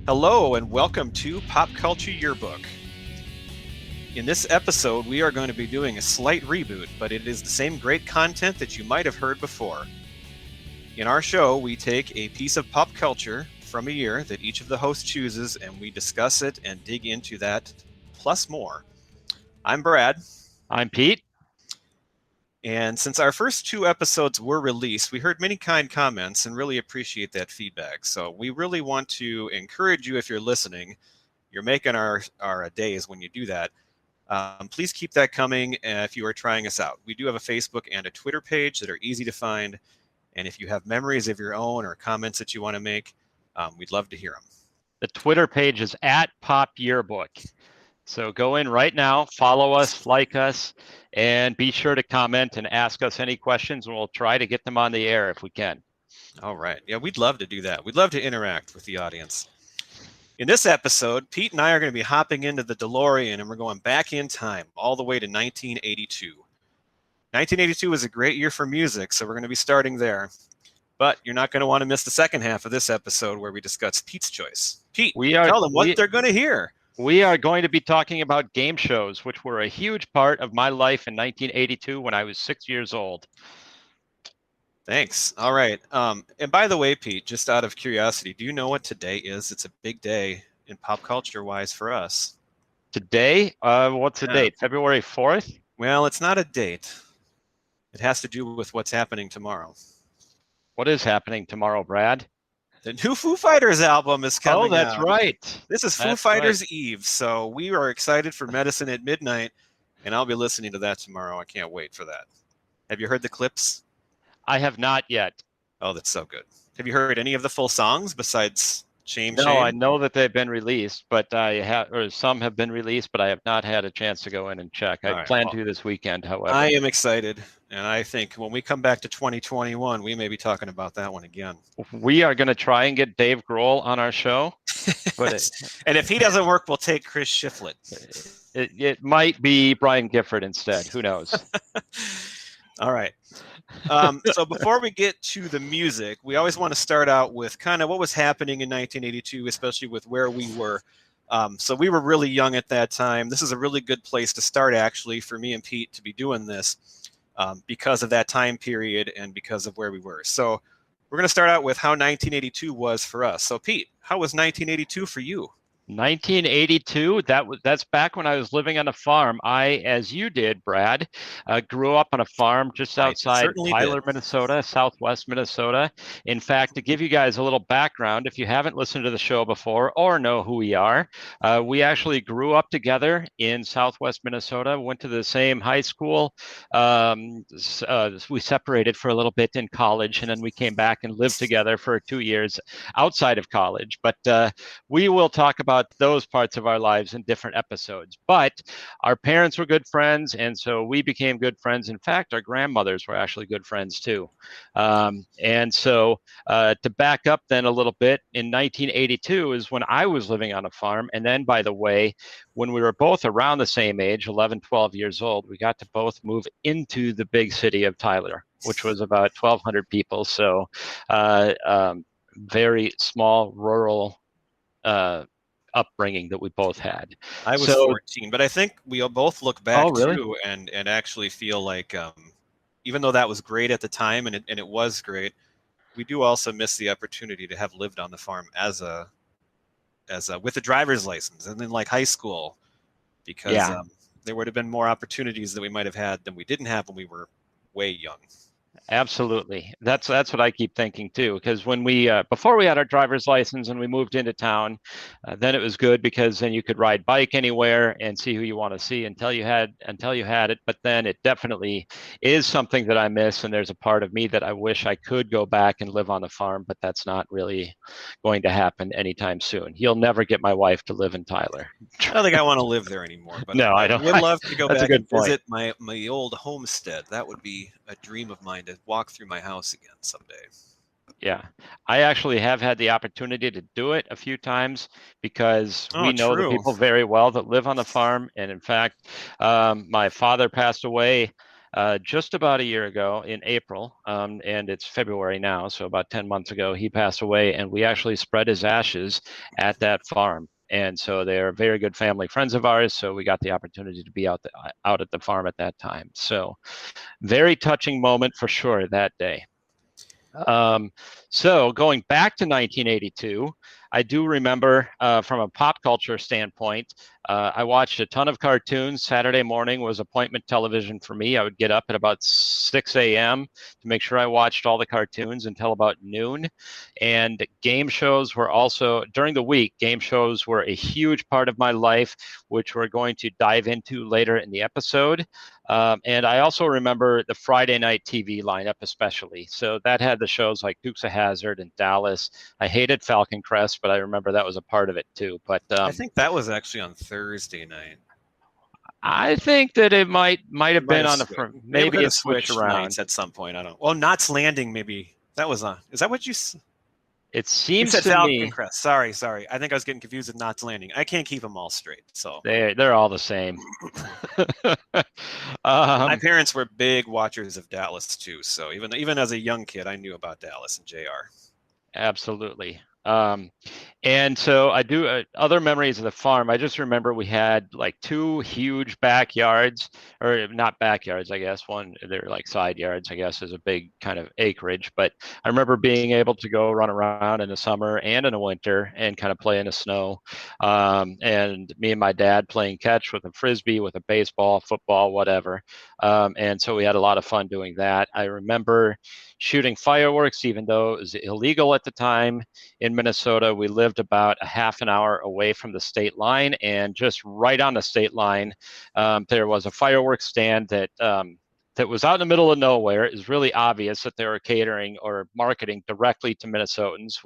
Hello and welcome to Pop Culture Yearbook. In this episode, we are going to be doing a slight reboot, but it is the same great content that you might have heard before. In our show, we take a piece of pop culture from a year that each of the hosts chooses, and we discuss it and dig into that, plus more. I'm Brad. I'm Pete. And since our first two episodes were released, we heard many kind comments and really appreciate that feedback. So we really want to encourage you, if you're listening, you're making our days when you do that. Please keep that coming if you are trying us out. We do have a Facebook and a Twitter page that are easy to find. And if you have memories of your own or comments that you want to make, we'd love to hear them. The Twitter page is at Pop Yearbook. So go in right now, follow us, like us, and be sure to comment and ask us any questions, and we'll try to get them on the air if we can. All right. Yeah, we'd love to do that. We'd love to interact with the audience. In this episode, Pete and I are going to be hopping into the DeLorean, and we're going back in time all the way to 1982. 1982 was a great year for music, so we're going to be starting there. But you're not going to want to miss the second half of this episode where we discuss Pete's choice. Pete, tell them what they're going to hear. We are going to be talking about game shows, which were a huge part of my life in 1982 when I was 6 years old. Thanks. All right. And by the way, Pete, just out of curiosity, do you know what today is? It's a big day in pop culture-wise for us. Today? What's the date? February 4th? Well, it's not a date. It has to do with what's happening tomorrow. What is happening tomorrow, Brad? The new Foo Fighters album is coming out. Oh, that's right. This is Foo Fighters Eve, so we are excited for Medicine at Midnight, and I'll be listening to that tomorrow. I can't wait for that. Have you heard the clips? I have not yet. Oh, that's so good. Have you heard any of the full songs besides Shame? No, I know that they've been released, but some have been released, but I have not had a chance to go in and check. I plan to this weekend, however. I am excited, and I think when we come back to 2021, we may be talking about that one again. We are going to try and get Dave Grohl on our show. But and if he doesn't work, we'll take Chris Shiflett. It might be Brian Gifford instead. Who knows? All right. So before we get to the music, we always want to start out with kind of what was happening in 1982, especially with where we were. So we were really young at that time. This is a really good place to start, actually, for me and Pete to be doing this because of that time period and because of where we were. So we're going to start out with how 1982 was for us. So Pete, how was 1982 for you? 1982, that's back when I was living on a farm. I, as you did, Brad, grew up on a farm just outside Tyler, Minnesota, southwest Minnesota. In fact, to give you guys a little background, if you haven't listened to the show before or know who we are, we actually grew up together in southwest Minnesota, went to the same high school. We separated for a little bit in college, and then we came back and lived together for 2 years outside of college. But we will talk about those parts of our lives in different episodes. But our parents were good friends, and so we became good friends. In fact, our grandmothers were actually good friends too. And so to back up then a little bit, in 1982 is when I was living on a farm. And then, by the way, when we were both around the same age, 11, 12 years old, we got to both move into the big city of Tyler, which was about 1,200 people. So very small rural upbringing that we both had. I was 14, but I think we both look back too and actually feel like even though that was great at the time and it was great, we do also miss the opportunity to have lived on the farm as a with a driver's license and then like high school, because there would have been more opportunities that we might have had than we didn't have when we were way young. Absolutely. That's what I keep thinking too, because when we before we had our driver's license and we moved into town, then it was good because then you could ride bike anywhere and see who you want to see until you had it. But then it definitely is something that I miss, and there's a part of me that I wish I could go back and live on the farm, but that's not really going to happen anytime soon. You'll never get my wife to live in Tyler. I don't think I want to live there anymore, but no, I don't. I would love to go back and visit my old homestead. That would be a dream of mine, to walk through my house again someday. Yeah, I actually have had the opportunity to do it a few times because we know the people very well that live on the farm. And in fact, my father passed away just about a year ago in April, and it's February now, so about 10 months ago, he passed away, and we actually spread his ashes at that farm. And so they're very good family friends of ours. So we got the opportunity to be out at the farm at that time. So very touching moment for sure that day. So going back to 1982, I do remember from a pop culture standpoint, I watched a ton of cartoons. Saturday morning was appointment television for me. I would get up at about 6 a.m. to make sure I watched all the cartoons until about noon. And game shows were also, during the week, game shows were a huge part of my life, which we're going to dive into later in the episode. And I also remember the Friday night TV lineup, especially. So that had the shows like Dukes of Hazzard and Dallas. I hated Falcon Crest, but I remember that was a part of it too. But I think that was actually on Thursday night. I think that it might have been on the maybe it switched around at some point. I don't. Well, Knots Landing maybe that was on. Is that what you? It seems you said to Falcon me. Crest. Sorry. I think I was getting confused with Knots Landing. I can't keep them all straight. So they're all the same. My parents were big watchers of Dallas too. So even as a young kid, I knew about Dallas and JR. Absolutely. And so I do other memories of the farm. I just remember we had like two huge backyards, or not backyards, I guess. One, they're like side yards, I guess, is a big kind of acreage. But I remember being able to go run around in the summer and in the winter and kind of play in the snow. And me and my dad playing catch with a frisbee, with a baseball, football, whatever. And so we had a lot of fun doing that. I remember shooting fireworks, even though it was illegal at the time in Minnesota. We lived about a half an hour away from the state line, and just right on the state line, there was a fireworks stand that was out in the middle of nowhere. It was really obvious that they were catering or marketing directly to Minnesotans,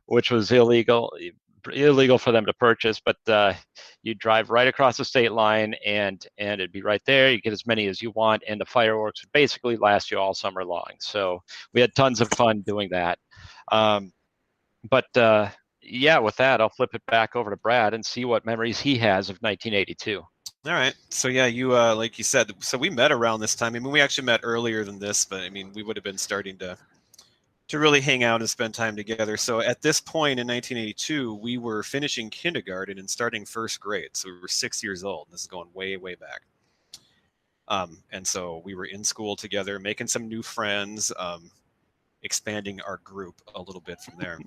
which was illegal for them to purchase. But you drive right across the state line, and it'd be right there. You get as many as you want, and the fireworks would basically last you all summer long. So we had tons of fun doing that. But yeah, with that, I'll flip it back over to Brad and see what memories he has of 1982. All right. So yeah, you like you said, so we met around this time. I mean, we actually met earlier than this, but I mean, we would have been starting to really hang out and spend time together. So at this point in 1982, we were finishing kindergarten and starting first grade. So we were 6 years old. This is going way, way back. And so we were in school together, making some new friends, expanding our group a little bit from there.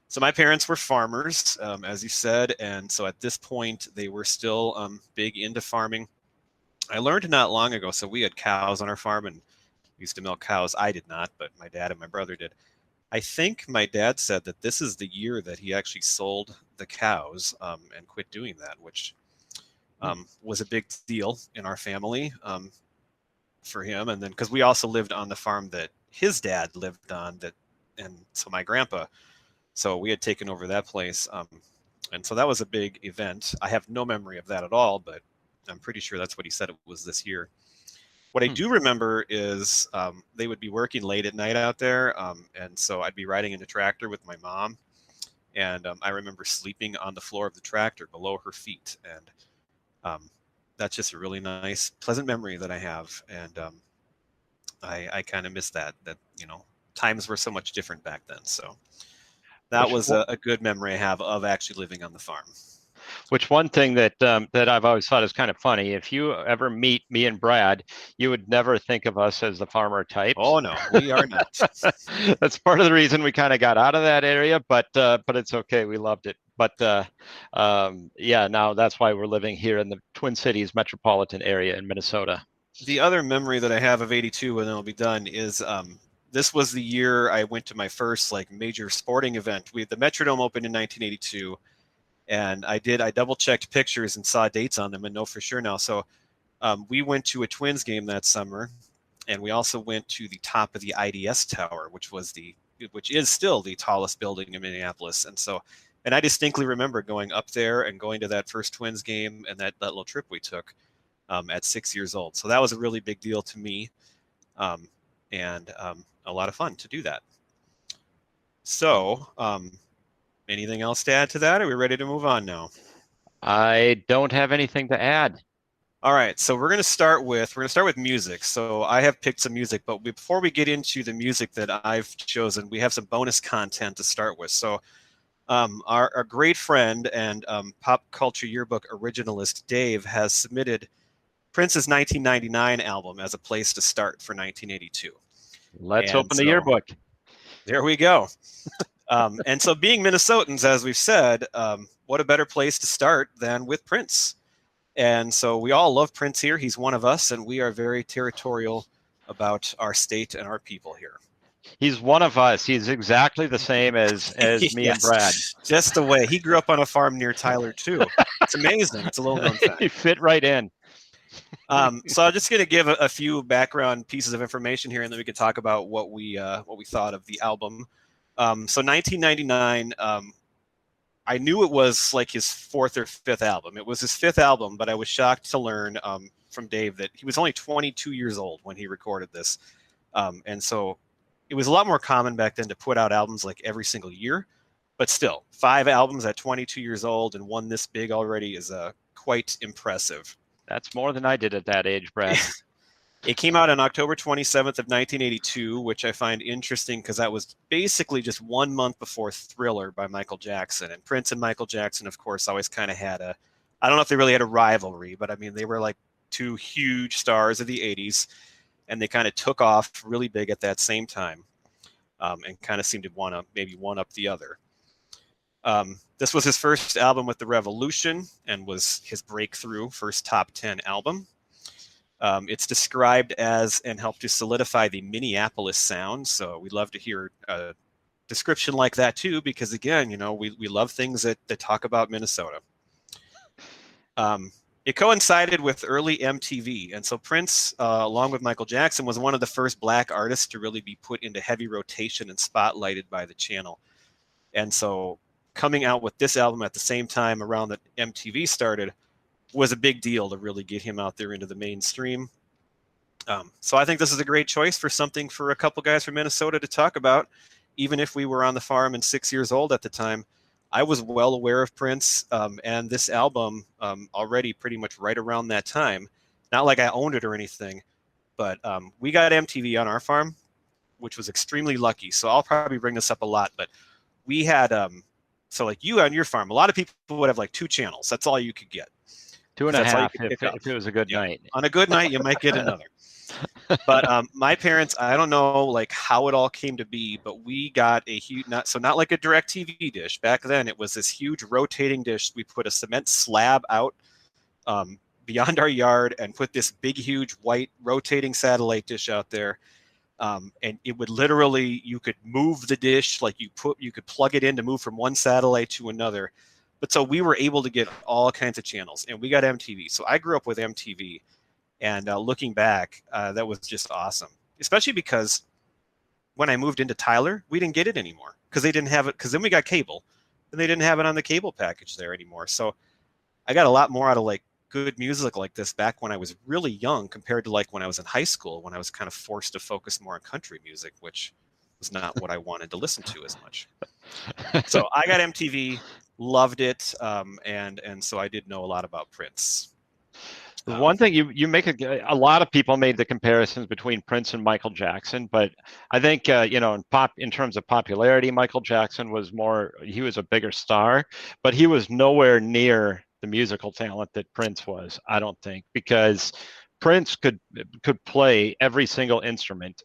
So my parents were farmers, as you said, and so at this point they were still big into farming. I learned not long ago, so we had cows on our farm and we used to milk cows. I did not, but my dad and my brother did. I think my dad said that this is the year that he actually sold the cows and quit doing that, which was a big deal in our family for him. And then because we also lived on the farm that his dad lived on, and so my grandpa, so we had taken over that place, and so that was a big event. I have no memory of that at all, but I'm pretty sure that's what he said it was this year. What I do remember is they would be working late at night out there, and so I'd be riding in a tractor with my mom, and I remember sleeping on the floor of the tractor below her feet, and that's just a really nice, pleasant memory that I have, and I kind of miss that times were so much different back then. So that was a good memory I have of actually living on the farm. Which one thing that I've always thought is kind of funny, if you ever meet me and Brad, you would never think of us as the farmer types. Oh no, we are not. That's part of the reason we kind of got out of that area, but it's okay. We loved it. But yeah, now that's why we're living here in the Twin Cities metropolitan area in Minnesota. The other memory that I have of 82, and then I'll be done, is this was the year I went to my first major sporting event. The Metrodome opened in 1982, and I double checked pictures and saw dates on them and know for sure now. So we went to a Twins game that summer, and we also went to the top of the IDS Tower, which is still the tallest building in Minneapolis. And I distinctly remember going up there and going to that first Twins game and that little trip we took at 6 years old. So that was a really big deal to me, and a lot of fun to do that. So anything else to add to that? Are we ready to move on now? I don't have anything to add. All right, so we're gonna start with music. So I have picked some music, but before we get into the music that I've chosen, we have some bonus content to start with. So our great friend and pop culture yearbook originalist Dave has submitted Prince's 1999 album as a place to start for 1982. Let's And open the so yearbook. there we go. And so, being Minnesotans, as we've said, what a better place to start than with Prince? And so, we all love Prince here. He's one of us, and we are very territorial about our state and our people here. He's one of us. He's exactly the same as me and Brad. Just the way he grew up on a farm near Tyler too. It's amazing. It's a little known fact. He fit right in. So I'm just going to give a few background pieces of information here, and then we can talk about what we thought of the album. So 1999, I knew it was like his fourth or fifth album. It was his fifth album, but I was shocked to learn from Dave that he was only 22 years old when he recorded this. And so it was a lot more common back then to put out albums like every single year. But still, 5 albums at 22 years old and one this big already is quite impressive. That's more than I did at that age, Brad. It came out on October 27th of 1982, which I find interesting because that was basically just 1 month before Thriller by Michael Jackson. And Prince and Michael Jackson, of course, always kind of had I don't know if they really had a rivalry, but I mean, they were like 2 huge stars of the 80s, and they kind of took off really big at that same time, and kind of seemed to want to maybe one up the other. This was his first album with The Revolution and was his breakthrough first top 10 album. It's described as and helped to solidify the Minneapolis sound. So we'd love to hear a description like that too, because again, we love things that talk about Minnesota. It coincided with early MTV. And so Prince, along with Michael Jackson, was one of the first Black artists to really be put into heavy rotation and spotlighted by the channel. And so coming out with this album at the same time around that MTV started was a big deal to really get him out there into the mainstream. So I think this is a great choice for something for a couple guys from Minnesota to talk about. Even if we were on the farm and 6 years old at the time, I was well aware of Prince and this album already pretty much right around that time. Not like I owned it or anything, but we got MTV on our farm, which was extremely lucky. So I'll probably bring this up a lot, but we had, so like you on your farm, a lot of people would have like 2 channels. That's all you could get. 2.5 if it was a good night. On a good night, you might get another. But my parents, I don't know like how it all came to be, but we got a huge, not like a DirecTV dish. Back then, it was this huge rotating dish. We put a cement slab out beyond our yard and put this big, huge white rotating satellite dish out there. And it would literally, you could move the dish, like you could plug it in to move from one satellite to another. But so we were able to get all kinds of channels, and we got MTV. So I grew up with MTV, and looking back, that was just awesome. Especially because when I moved into Tyler, we didn't get it anymore because they didn't have it. Because then we got cable, and they didn't have it on the cable package there anymore. So I got a lot more out of like good music like this back when I was really young compared to like when I was in high school, when I was kind of forced to focus more on country music, which was not what I wanted to listen to as much. So I got MTV. Loved it, and so I did know a lot about Prince. One thing you make a lot of people made the comparisons between Prince and Michael Jackson, but I think in terms of popularity, Michael Jackson was a bigger star, but he was nowhere near the musical talent that Prince was. I don't think, because Prince could play every single instrument.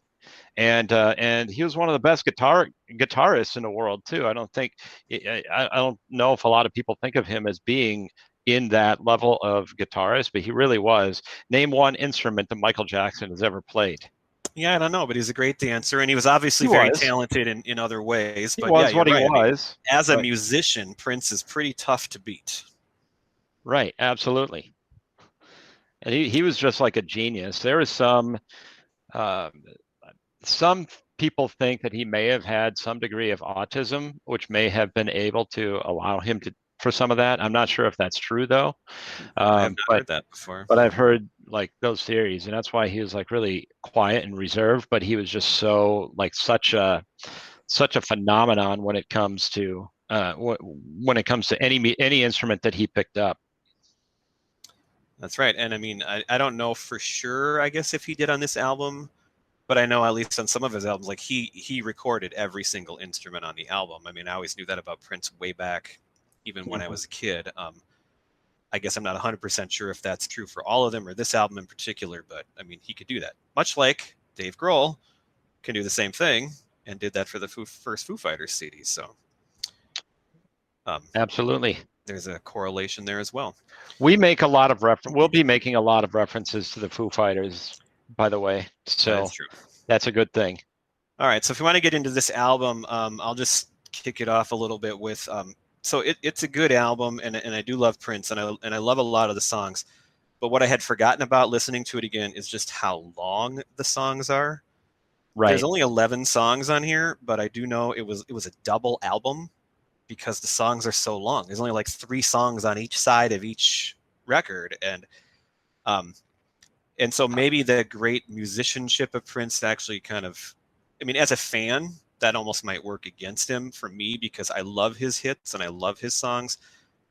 And he was one of the best guitarists in the world too. I don't know if a lot of people think of him as being in that level of guitarist, but he really was. Name one instrument that Michael Jackson has ever played. Yeah, I don't know, but he's a great dancer, and he was obviously very talented in other ways. But he was what he was. As a musician, Prince is pretty tough to beat. Right, absolutely. And he was just like a genius. There was some people think that he may have had some degree of autism, which may have been able to allow him for some of that. I'm not sure if that's true though. I have not heard that before. But I've heard like those theories, and that's why he was like really quiet and reserved. But he was just so like such a phenomenon when it comes to any instrument that he picked up. That's right. And I mean, I don't know for sure, I guess, if he did on this album, but I know at least on some of his albums, like he recorded every single instrument on the album. I mean, I always knew that about Prince way back, even when I was a kid. I guess I'm not 100% sure if that's true for all of them or this album in particular, but I mean, he could do that. Much like Dave Grohl can do the same thing and did that for the first Foo Fighters CD. So, absolutely, there's a correlation there as well. We'll be making a lot of references to the Foo Fighters, by the way. So that's true. That's a good thing. All right. So if you want to get into this album, I'll just kick it off a little bit with. So it's a good album, and I do love Prince, and I love a lot of the songs. But what I had forgotten about listening to it again is just how long the songs are. Right. There's only 11 songs on here, but I do know it was a double album because the songs are so long. There's only like 3 songs on each side of each record, and so maybe the great musicianship of Prince actually kind of, I mean, as a fan, that almost might work against him for me because I love his hits and I love his songs,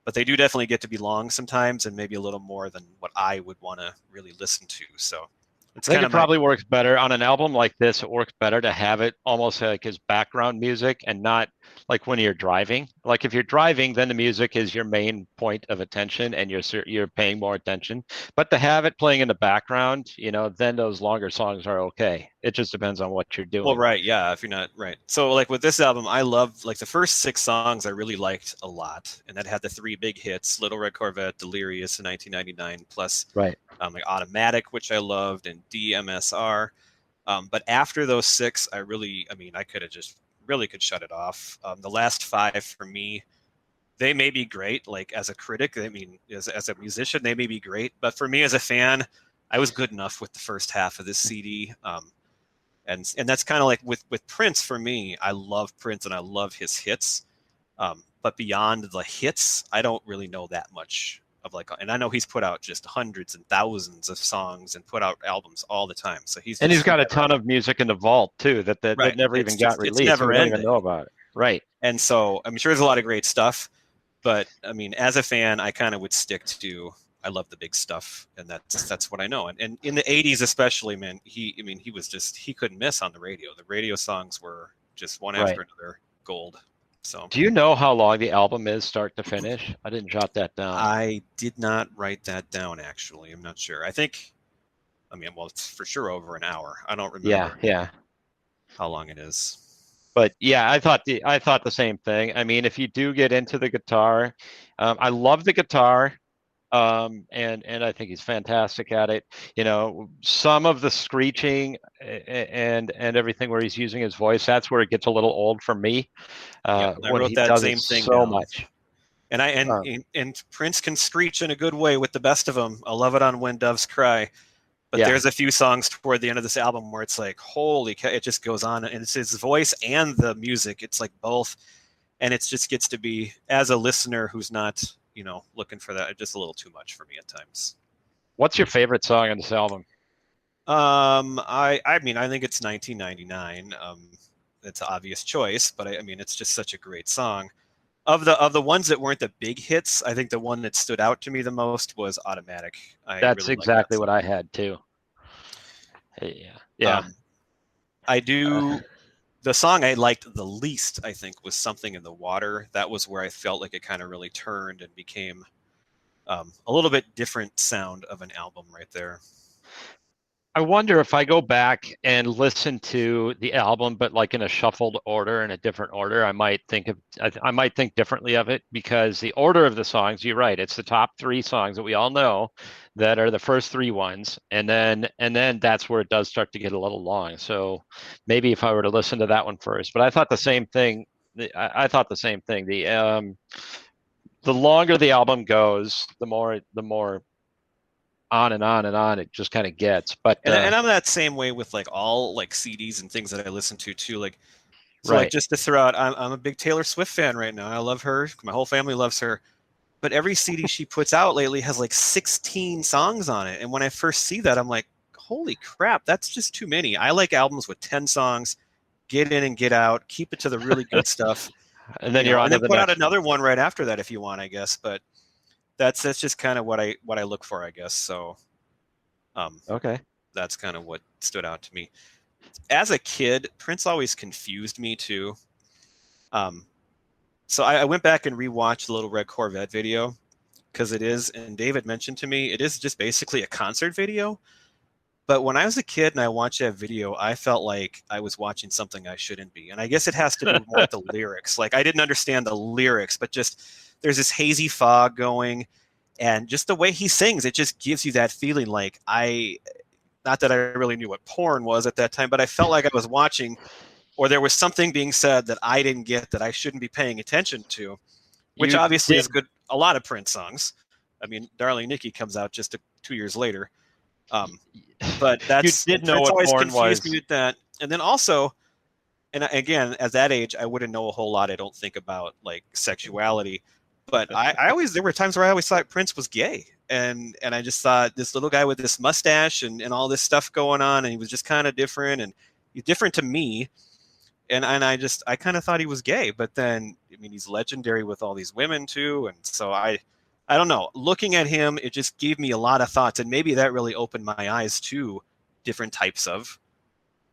but they do definitely get to be long sometimes and maybe a little more than what I would want to really listen to. So I think it probably works better on an album like this. It works better to have it almost like as background music and not like when you're driving. Like if you're driving, then the music is your main point of attention and you're paying more attention. But to have it playing in the background, then those longer songs are okay. It just depends on what you're doing. Well, right, yeah. If you're not right, so like with this album, I love like the first 6 songs I really liked a lot, and that had the 3 big hits: Little Red Corvette, Delirious in 1999, plus right. Like Automatic, which I loved, and DMSR. But after those 6, I could have just really could shut it off. The last 5 for me, they may be great. Like as a critic, I mean, as a musician, they may be great. But for me as a fan, I was good enough with the first half of this CD. And that's kind of like with Prince for me. I love Prince and I love his hits. But beyond the hits, I don't really know that much of and I know he's put out just hundreds and thousands of songs and put out albums all the time. So he's got a ton of music in the vault too that never even got released. It's never ending. Don't even know about it. Right. And so I'm sure there's a lot of great stuff, but I mean, as a fan, I kind of would stick to, I love the big stuff, and that's what I know. And in the 80s especially, man, he couldn't miss on the radio. The radio songs were just one after another gold. So, do you know how long the album is start to finish? I didn't jot that down. I did not write that down, actually. I'm not sure. Well, it's for sure over an hour. I don't remember how long it is. But yeah, I thought the same thing. I mean, if you do get into the guitar, I love the guitar. And I think he's fantastic at it. Some of the screeching and everything where he's using his voice, that's where it gets a little old for me. I wrote that same thing so much. And Prince can screech in a good way with the best of them. I love it on When Doves Cry. But there's a few songs toward the end of this album where it's like, holy cow, it just goes on. And it's his voice and the music. It's like both. And it just gets to be, as a listener who's not, looking for that, just a little too much for me at times. What's your favorite song on this album? I think it's 1999. It's an obvious choice, but it's just such a great song. Of the ones that weren't the big hits, I think the one that stood out to me the most was Automatic. That's really exactly what I had too. Yeah. I do. The song I liked the least, I think, was Something in the Water. That was where I felt like it kind of really turned and became a little bit different sound of an album right there. I wonder if I go back and listen to the album, but like in a shuffled order, in a different order, I might think differently of it, because the order of the songs, you're right, it's the top 3 songs that we all know that are the first 3 ones, and then that's where it does start to get a little long. So maybe if I were to listen to that one first, but I thought the same thing. The longer the album goes, the more on and on and on it just kind of gets. But and I'm that same way with like all like CDs and things that I listen to too. Like, so like just to throw out, I'm a big Taylor Swift fan right now. I love her. My whole family loves her. But every CD she puts out lately has like 16 songs on it. And when I first see that, I'm like, holy crap, that's just too many. I like albums with 10 songs. Get in and get out. Keep it to the really good stuff. And then you're on to the put out another one right after that if you want, I guess. But that's just kind of what I look for, I guess. So Okay. that's kind of what stood out to me. As a kid, Prince always confused me too. Um, so I went back and rewatched the Little Red Corvette video because it is, and David mentioned to me, it is just basically a concert video. But when I was a kid and I watched that video, I felt like I was watching something I shouldn't be. And I guess it has to do more with the lyrics. Like I didn't understand the lyrics, but just there's this hazy fog going, and just the way he sings, it just gives you that feeling like not that I really knew what porn was at that time, but I felt like I was watching, or there was something being said that I didn't get that I shouldn't be paying attention to, which You obviously is did. good. A lot of Prince songs. I mean, Darling Nikki comes out just 2 years later. But You that's, did and know Prince what always porn confused was. me with that. And then also, and again, at that age, I wouldn't know a whole lot. I don't think about like sexuality, but I always, there were times where I always thought Prince was gay. And I just thought this little guy with this mustache and all this stuff going on, and he was just kind of different, and he's different to me. And I kind of thought he was gay, but then I mean he's legendary with all these women too, and so I don't know. Looking at him, it just gave me a lot of thoughts, and maybe that really opened my eyes to different types of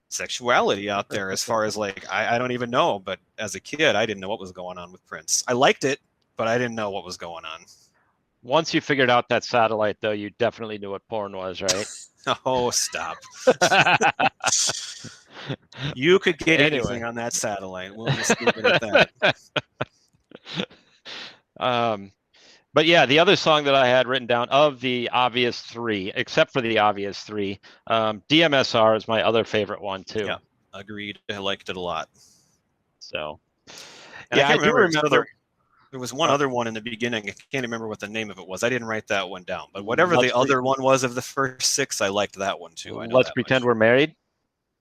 sexuality out there. As far as like, I don't even know, but as a kid, I didn't know what was going on with Prince. I liked it, but I didn't know what was going on. Once you figured out that satellite, though, you definitely knew what porn was, right? Oh, stop! You could get anything Anyway. on that satellite. We'll just leave it at that. um, but yeah, the other song that I had written down of the obvious three, except for the obvious three, DMSR is my other favorite one too. Yeah, agreed. I liked it a lot. So, And yeah, I I can't do remember. So remember. there was one other one in the beginning. I can't remember what the name of it was. I didn't write that one down. But whatever Let's the other one was of the first six, I liked that one too. I know let's that pretend much. we're married.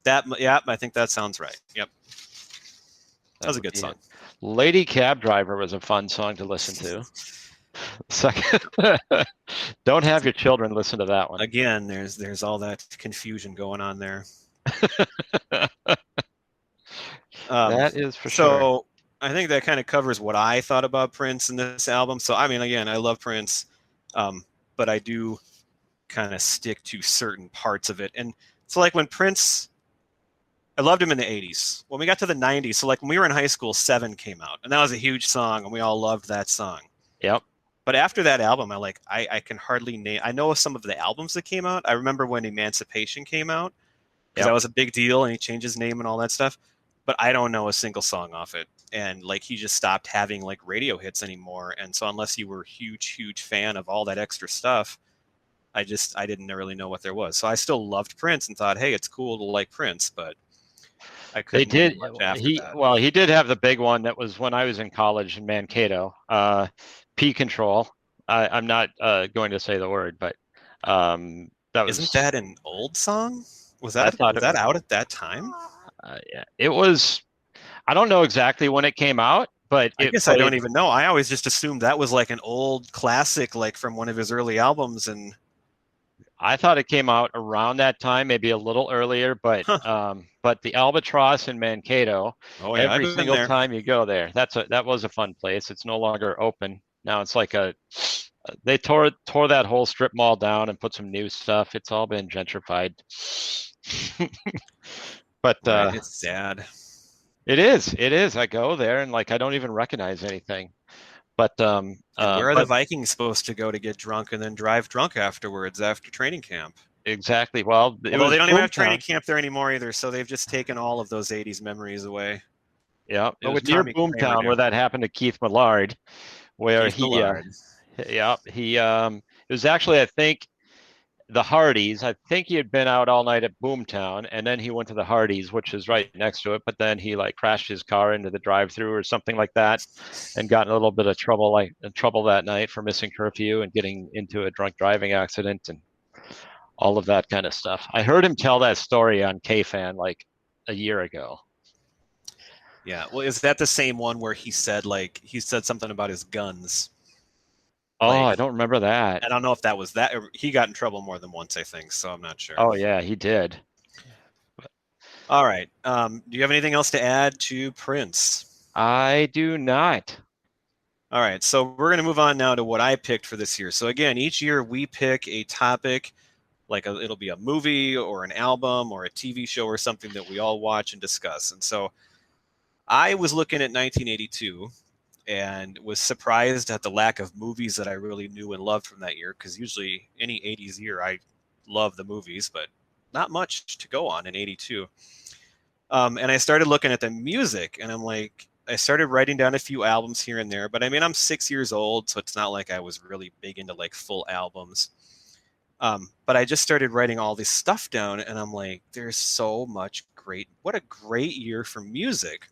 Yeah, I think that sounds right. Yep, that was a Would good be song. it. Lady Cab Driver was a fun song to listen to. Second, don't have your children listen to that one. Again, there's all that confusion going on there. That is for so sure. I think that kind of covers what I thought about Prince in this album. So I mean, again, I love Prince, but I do kind of stick to certain parts of it. And so like when Prince, I loved him in the 80s. When we got to the 90s, so like when we were in high school, Seven came out, and that was a huge song, and we all loved that song. Yep. But after that album, I can hardly name. I know some of the albums that came out. I remember when Emancipation came out because that Yep. was a big deal, and he changed his name and all that stuff. But I don't know a single song off it, and like he just stopped having like radio hits anymore. And so unless you were a huge fan of all that extra stuff, I didn't really know what there was. So I still loved Prince and thought, hey, it's cool to like Prince, but I They couldn't did. name much after that. Well, he did have the big one that was when I was in college in Mankato. P Control. I'm not going to say the word, but that was. Isn't that an old song? Was I that thought was it that was. out at that time? Yeah, it was. I don't know exactly when it came out, but I it guess I don't played. even know. I always just assumed that was like an old classic, like from one of his early albums. And I thought it came out around that time, maybe a little earlier, but the Albatross in Mankato. oh yeah, I've Every been single there. time you go there, that was a fun place. It's no longer open now. It's like they tore that whole strip mall down and put some new stuff. It's all been gentrified. But Right, it's sad. it is. I go there and like I don't even recognize anything. But And where are the but Vikings supposed to go to get drunk and then drive drunk afterwards after training camp? exactly. Well, it Although was they don't even have training Boomtown. camp there anymore either, so they've just taken all of those '80s memories away. Yeah, it What was would near Tommy Kramer Boomtown do? where that happened to Keith Millard, where Keith Millard. he it was actually I think the Hardys. I think he had been out all night at Boomtown, and then he went to the Hardys, which is right next to it. But then he like crashed his car into the drive-through or something like that, and got in a little bit of trouble that night for missing curfew and getting into a drunk driving accident and all of that kind of stuff. I heard him tell that story on KFan like a year ago. Yeah. Well, is that the same one where he said something about his guns? Oh, Like, I don't remember that. I don't know if that was that. Or he got in trouble more than once, I think. So I'm not sure. Oh yeah, he did. All right. Do you have anything else to add to Prince? I do not. All right, so we're going to move on now to what I picked for this year. So again, each year we pick a topic, like it'll be a movie or an album or a TV show or something that we all watch and discuss. And so I was looking at 1982 and was surprised at the lack of movies that I really knew and loved from that year, because usually any 80s year I love the movies, but not much to go on in 82. And I started looking at the music, and I'm like, I started writing down a few albums here and there, but I mean, I'm 6 years old, so it's not like I was really big into like full albums. But I just started writing all this stuff down, and I'm like, there's so much what a great year for music.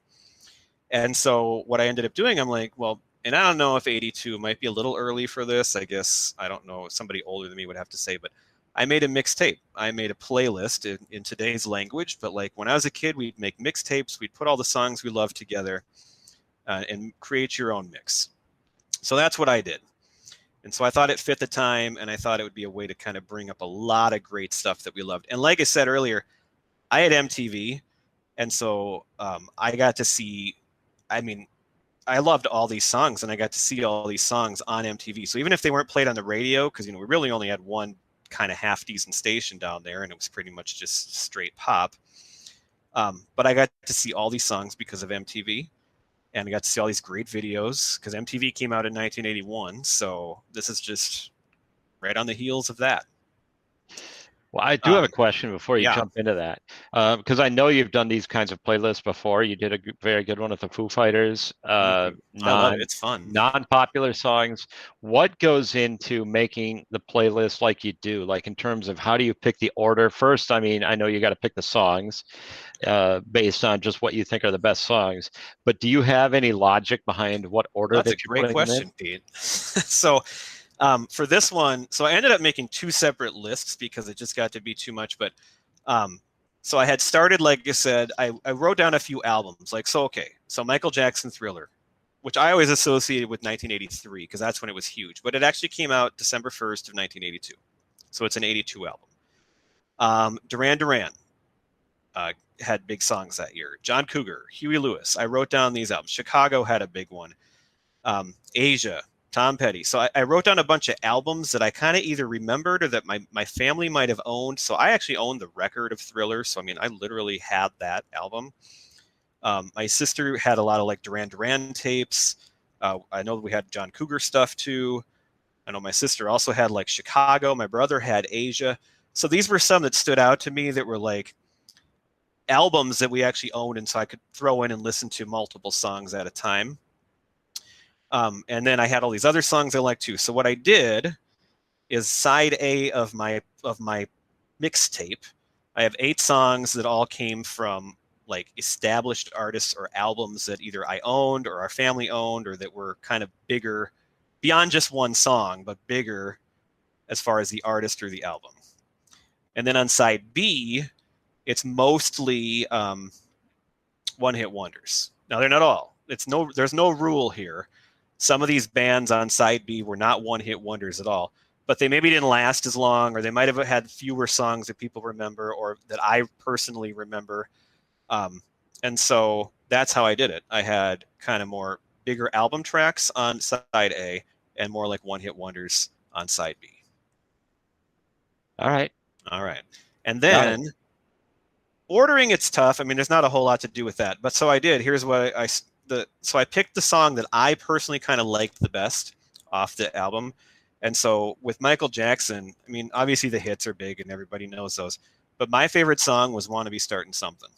And so what I ended up doing, I'm like, well, and I don't know if 82 might be a little early for this. I guess, I don't know, somebody older than me would have to say, but I made a mixtape. I made a playlist in today's language, but like when I was a kid, we'd make mixtapes. We'd put all the songs we loved together and create your own mix. So that's what I did. And so I thought it fit the time, and I thought it would be a way to kind of bring up a lot of great stuff that we loved. And like I said earlier, I had MTV, and so I got to see, I mean, I loved all these songs, and I got to see all these songs on MTV. So even if they weren't played on the radio, because we really only had one kind of half decent station down there, and it was pretty much just straight pop. But I got to see all these songs because of MTV, and I got to see all these great videos because MTV came out in 1981. So this is just right on the heels of that. Well, I do have a question before you yeah. jump into that, because I know you've done these kinds of playlists before. You did a very good one with the Foo Fighters. I love it. It's fun. Non-popular songs. What goes into making the playlist like you do? Like in terms of how do you pick the order? First, I mean, I know you got to pick the songs based on just what you think are the best songs. But do you have any logic behind what order that you're putting them in? That's a great question, Pete. So for this one, so I ended up making two separate lists because it just got to be too much. But so I had started, like I said, I wrote down a few albums. Like, so Michael Jackson Thriller, which I always associated with 1983 because that's when it was huge. But it actually came out December 1st of 1982. So it's an 82 album. Duran Duran had big songs that year. John Cougar, Huey Lewis. I wrote down these albums. Chicago had a big one. Asia, Tom Petty. So I wrote down a bunch of albums that I kind of either remembered or that my family might have owned. So I actually owned the record of Thriller. So, I mean, I literally had that album. My sister had a lot of like Duran Duran tapes. I know we had John Cougar stuff too. I know my sister also had like Chicago. My brother had Asia. So these were some that stood out to me that were like albums that we actually owned. And so I could throw in and listen to multiple songs at a time. And then I had all these other songs I liked too. So what I did is side A of my mixtape. I have 8 songs that all came from like established artists or albums that either I owned or our family owned or that were kind of bigger beyond just one song, but bigger as far as the artist or the album. And then on side B, it's mostly one-hit wonders. Now they're not all. There's no rule here. Some of these bands on side B were not one-hit wonders at all, but they maybe didn't last as long, or they might have had fewer songs that people remember or that I personally remember. And so that's how I did it. I had kind of more bigger album tracks on side A and more like one-hit wonders on side B. All right. And then ordering, it's tough. I mean, there's not a whole lot to do with that. But so I did. Here's what so I picked the song that I personally kind of liked the best off the album. And so with Michael Jackson, I mean, obviously the hits are big and everybody knows those. But my favorite song was Wanna Be Startin' Something.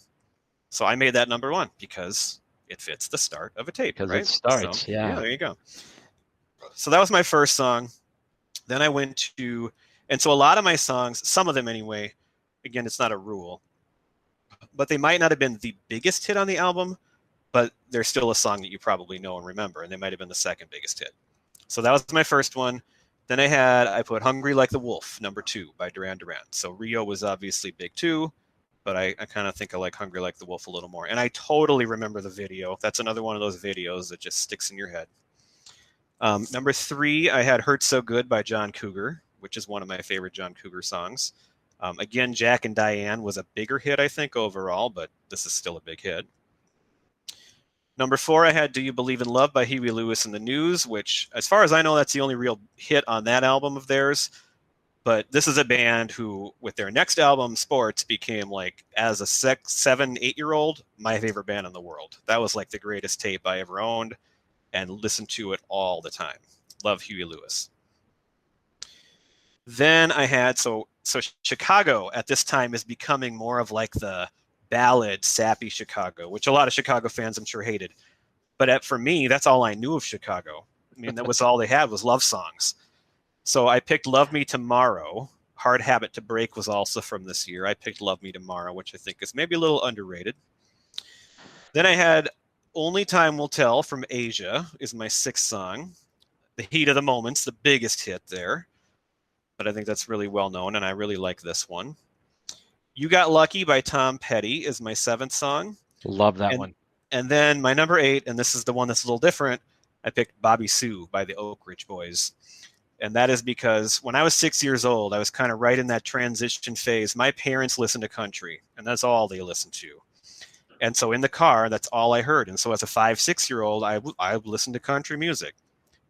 So I made that number 1 because it fits the start of a tape. Because right? It starts, so, yeah. There you go. So that was my first song. Then I went to, and so a lot of my songs, some of them anyway, again, it's not a rule, but they might not have been the biggest hit on the album, but they're still a song that you probably know and remember, and they might have been the second biggest hit. So that was my first one. Then I put Hungry Like the Wolf, number 2 by Duran Duran. So Rio was obviously big too, but I kind of think I like Hungry Like the Wolf a little more. And I totally remember the video. That's another one of those videos that just sticks in your head. Number 3, I had Hurt So Good by John Cougar, which is one of my favorite John Cougar songs. Again, Jack and Diane was a bigger hit, I think, overall, but this is still a big hit. Number 4, I had Do You Believe in Love by Huey Lewis and the News, which, as far as I know, that's the only real hit on that album of theirs. But this is a band who, with their next album, Sports, became like, as a 7, 8-year-old, my favorite band in the world. That was like the greatest tape I ever owned and listened to it all the time. Love Huey Lewis. Then I had, so Chicago at this time is becoming more of like the ballad, sappy Chicago, which a lot of Chicago fans I'm sure hated. But for me, that's all I knew of Chicago. I mean, that was all they had was love songs. So I picked Love Me Tomorrow. Hard Habit to Break was also from this year. I picked Love Me Tomorrow, which I think is maybe a little underrated. Then I had Only Time Will Tell from Asia is my 6th song. The Heat of the Moment's the biggest hit there. But I think that's really well known, and I really like this one. You Got Lucky by Tom Petty is my 7th song. Love that one. And then my number 8, and this is the one that's a little different, I picked Bobby Sue by the Oak Ridge Boys. And that is because when I was 6 years old, I was kind of right in that transition phase. My parents listened to country, and that's all they listened to. And so in the car, that's all I heard. And so as a 5, 6-year-old, I listened to country music.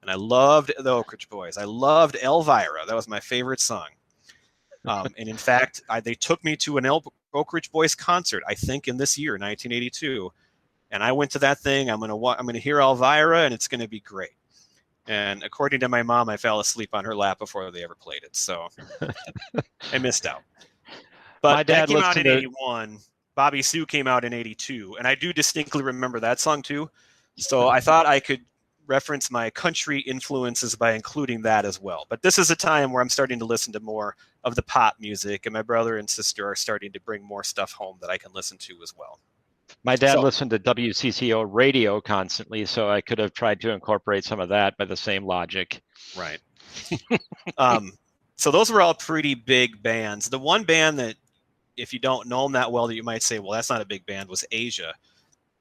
And I loved the Oak Ridge Boys. I loved Elvira. That was my favorite song. And in fact, they took me to an Oak Ridge Boys concert, I think in this year, 1982. And I went to that thing. I'm gonna hear Elvira, and it's gonna be great. And according to my mom, I fell asleep on her lap before they ever played it, so I missed out. But my dad came out in '81. Bobby Sue came out in '82, and I do distinctly remember that song too. So I thought I could reference my country influences by including that as well. But this is a time where I'm starting to listen to more of the pop music, and my brother and sister are starting to bring more stuff home that I can listen to as well. My dad listened to WCCO radio constantly, so I could have tried to incorporate some of that by the same logic. Right. So those were all pretty big bands. The one band that, if you don't know them that well, that you might say, well, that's not a big band, was Asia.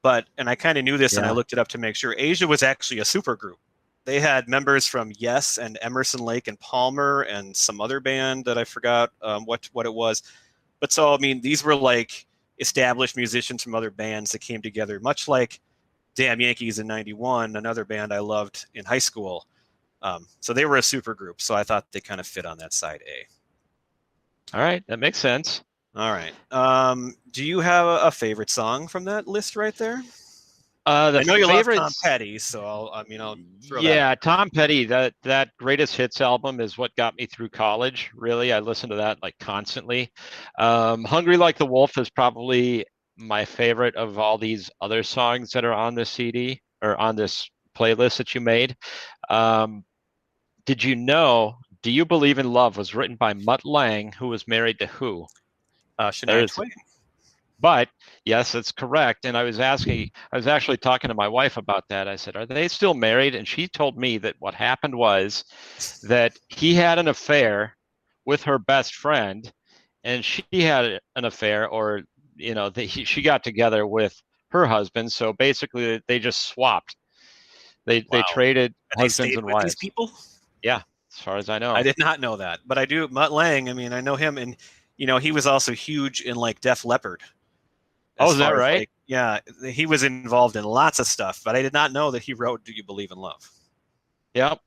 And I kind of knew this, and I looked it up to make sure. Asia was actually a supergroup. They had members from Yes and Emerson, Lake and Palmer and some other band that I forgot what it was. But so, I mean, these were like established musicians from other bands that came together, much like Damn Yankees in '91, another band I loved in high school. So they were a super group, so I thought they kind of fit on that side A. All right, that makes sense. All right. Do you have a favorite song from that list right there? I know you love Tom Petty, so I'll throw that. Tom Petty, that Greatest Hits album is what got me through college. Really, I listened to that like constantly. Hungry Like the Wolf is probably my favorite of all these other songs that are on this CD or on this playlist that you made. Did you know Do You Believe in Love was written by Mutt Lange, who was married to who? Shania Twain. But yes, that's correct. And I was actually talking to my wife about that. I said, are they still married? And she told me that what happened was that he had an affair with her best friend, and she had an affair, or, she got together with her husband. So basically they just swapped. They traded husbands and wives. These people? Yeah, as far as I know. I did not know that, but I do. Mutt Lange, I mean, I know him, and he was also huge in like Def Leppard. Oh, is that right? Yeah, he was involved in lots of stuff, but I did not know that he wrote Do You Believe in Love? Yep.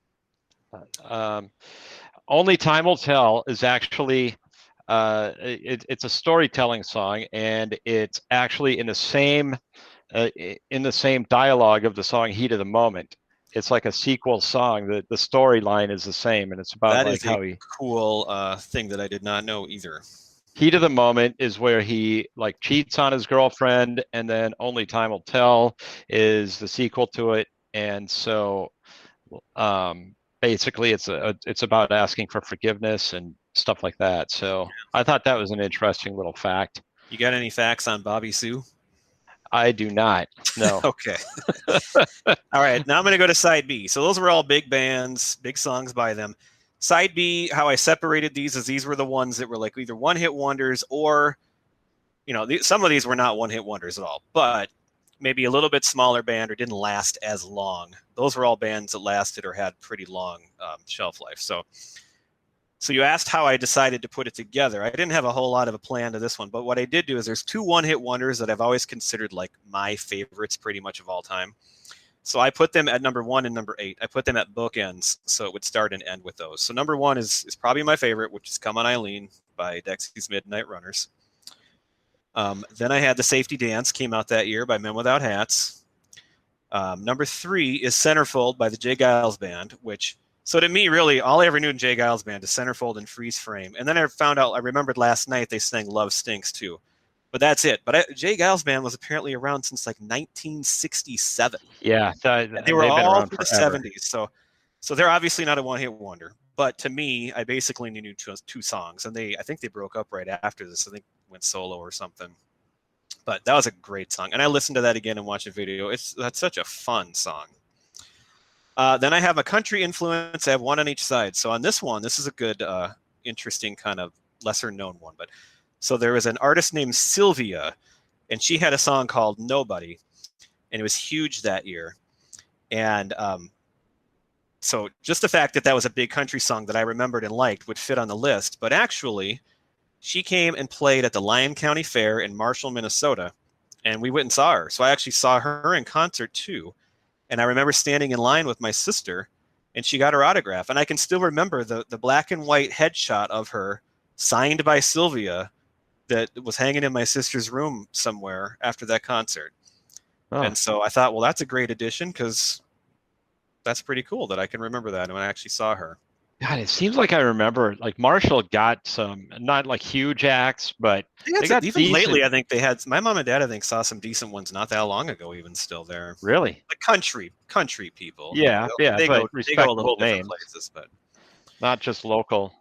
Only Time Will Tell is actually it's a storytelling song, and it's actually in the same dialogue of the song Heat of the Moment. It's like a sequel song. The storyline is the same, and it's about cool thing that I did not know either. Heat of the Moment is where he like cheats on his girlfriend, and then Only Time Will Tell is the sequel to it. And so basically it's about asking for forgiveness and stuff like that. So I thought that was an interesting little fact. You got any facts on Bobby Sue? I do not. No. Okay. All right. Now I'm going to go to side B. So those were all big bands, big songs by them. Side B, how I separated these is these were the ones that were like either one-hit wonders or, some of these were not one-hit wonders at all, but maybe a little bit smaller band or didn't last as long. Those were all bands that lasted or had pretty long shelf life. So So you asked how I decided to put it together. I didn't have a whole lot of a plan to this one, but what I did do is there's two one-hit wonders that I've always considered like my favorites pretty much of all time. So I put them at number 1 and number 8. I put them at bookends, so it would start and end with those. So number 1 is probably my favorite, which is Come On Eileen by Dexys Midnight Runners. Then I had The Safety Dance, came out that year by Men Without Hats. Number 3 is Centerfold by the J. Geils Band, which, so to me, really, all I ever knew in J. Geils Band is Centerfold and Freeze Frame. And then I remembered last night they sang Love Stinks too. But that's it. But J. Geils Band was apparently around since like 1967. Yeah, they were all through the 70s. So they're obviously not a one-hit wonder. But to me, I basically knew two songs, and I think they broke up right after this. I think went solo or something. But that was a great song, and I listened to that again and watched a video. That's such a fun song. Then I have a country influence. I have one on each side. So on this one, this is a good, interesting kind of lesser-known one. But so there was an artist named Sylvia, and she had a song called Nobody, and it was huge that year. And so just the fact that that was a big country song that I remembered and liked would fit on the list. But actually, she came and played at the Lyon County Fair in Marshall, Minnesota, and we went and saw her. So I actually saw her in concert too. And I remember standing in line with my sister, and she got her autograph. And I can still remember the black and white headshot of her signed by Sylvia that was hanging in my sister's room somewhere after that concert. Oh. And so I thought, well, that's a great addition because that's pretty cool that I can remember that when I actually saw her. God, it seems like I remember, like Marshall got some, not like huge acts, but they got even decent. Lately, I think they had, my mom and dad, I think, saw some decent ones not that long ago, even still there. Really? Like country people. Yeah, they go a little different places, but not just local.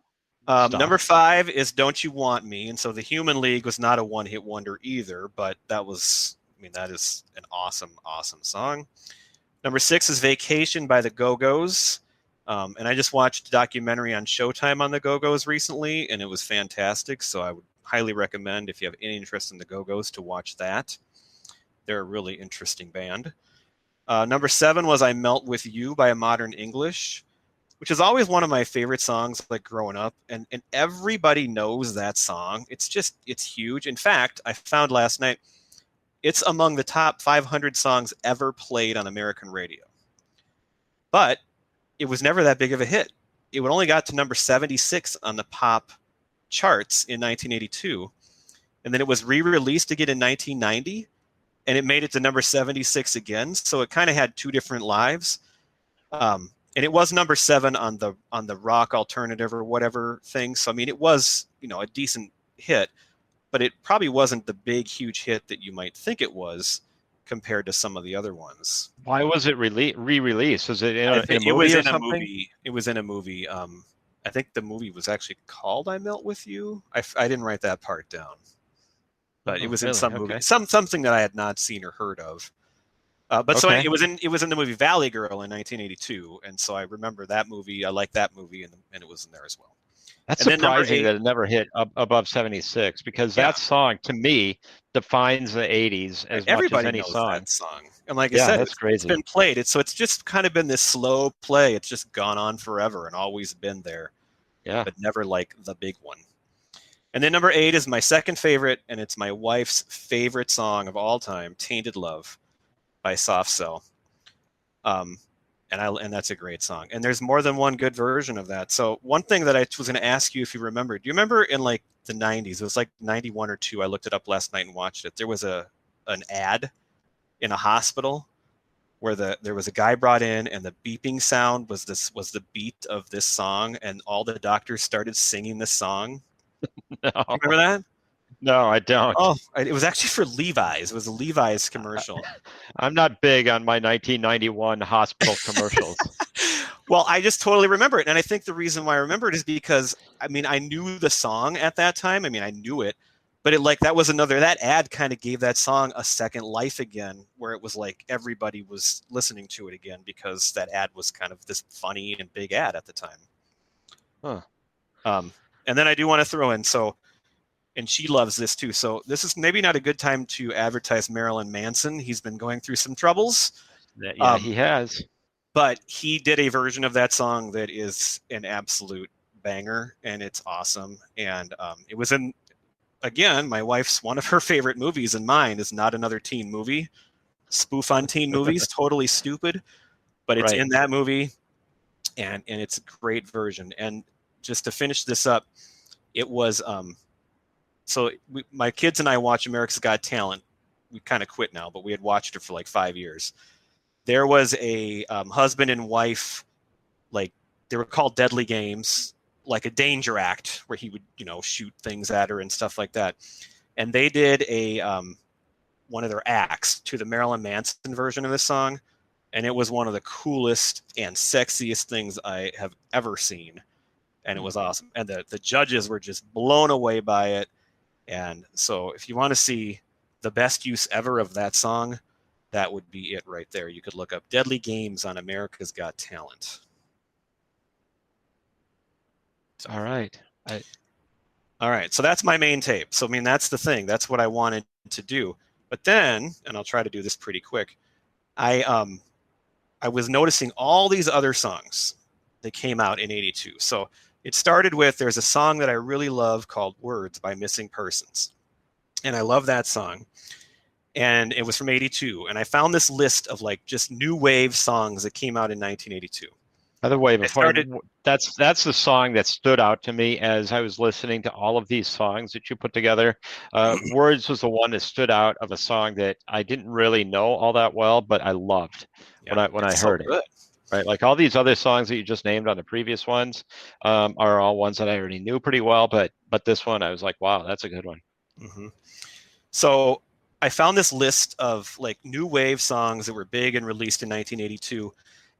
Number 5 is Don't You Want Me. And so the Human League was not a one-hit wonder either, but that was, that is an awesome, awesome song. Number 6 is Vacation by the Go-Go's. And I just watched a documentary on Showtime on the Go-Go's recently, and it was fantastic. So I would highly recommend, if you have any interest in the Go-Go's, to watch that. They're a really interesting band. Number 7 was I Melt With You by Modern English, which is always one of my favorite songs, like growing up. And everybody knows that song. It's huge. In fact, I found last night, it's among the top 500 songs ever played on American radio. But it was never that big of a hit. It only got to number 76 on the pop charts in 1982. And then it was re-released again in 1990, and it made it to number 76 again. So it kind of had two different lives. And it was number 7 on the rock alternative or whatever thing. So, it was, a decent hit, but it probably wasn't the big, huge hit that you might think it was compared to some of the other ones. Why was it re-released? Was it in a movie? It was in a movie. It was in a movie. I think the movie was actually called "I Melt With You." I didn't write that part down, but it was in some movie, something that I had not seen or heard of. So it was in the movie Valley Girl in 1982, and so I remember that movie. I liked that movie, and it was in there as well. That's surprising that it never hit above 76, because that song, to me, defines the 80s as much as any song. That song. And like I said, it's crazy. Been played. It's just kind of been this slow play. It's just gone on forever and always been there. Yeah. But never like the big one. And then number 8 is my second favorite, and it's my wife's favorite song of all time, Tainted Love by Soft Cell. And that's a great song. And there's more than one good version of that. So one thing that I was going to ask you if you remember, do you remember in like the 90s, it was like 91 or 2, I looked it up last night and watched it. There was an ad in a hospital where there was a guy brought in, and the beeping sound was the beat of this song, and all the doctors started singing this song. No. You remember that? No, I don't. Oh, it was actually for Levi's. It was a Levi's commercial. I'm not big on my 1991 hospital commercials. Well, I just totally remember it. And I think the reason why I remember it is because, I knew the song at that time. I knew it. But that ad kind of gave that song a second life again, where it was like everybody was listening to it again because that ad was kind of this funny and big ad at the time. Huh. And then I do want to throw in, and she loves this too. So this is maybe not a good time to advertise Marilyn Manson. He's been going through some troubles. Yeah, he has. But he did a version of that song that is an absolute banger, and it's awesome. And it was in, again, my wife's one of her favorite movies, and mine is Not Another Teen Movie. Spoof on teen movies, totally stupid, but it's Right. in that movie, and it's a great version. And just to finish this up, it was my kids and I watch America's Got Talent. We kind of quit now, but we had watched it for like 5 years. There was a husband and wife, like they were called Deadly Games, like a danger act where he would, shoot things at her and stuff like that. And they did a one of their acts to the Marilyn Manson version of this song, and it was one of the coolest and sexiest things I have ever seen, and it was awesome. And the judges were just blown away by it. And so if you want to see the best use ever of that song, that would be it right there. You could look up Deadly Games on America's Got Talent. So, all right. All right. So that's my main tape. So, I mean, that's the thing. That's what I wanted to do. But then, and I'll try to do this pretty quick, I was noticing all these other songs that came out in 82. So it started with, there's a song that I really love called Words by Missing Persons. And I love that song. And it was from 82. And I found this list of like just new wave songs that came out in 1982. By the way, that's the song that stood out to me as I was listening to all of these songs that you put together. Words was the one that stood out of a song that I didn't really know all that well, but I loved when I heard it. Right, like all these other songs that you just named on the previous ones are all ones that I already knew pretty well, but this one I was like, wow, that's a good one. Mm-hmm. So I found this list of like new wave songs that were big and released in 1982.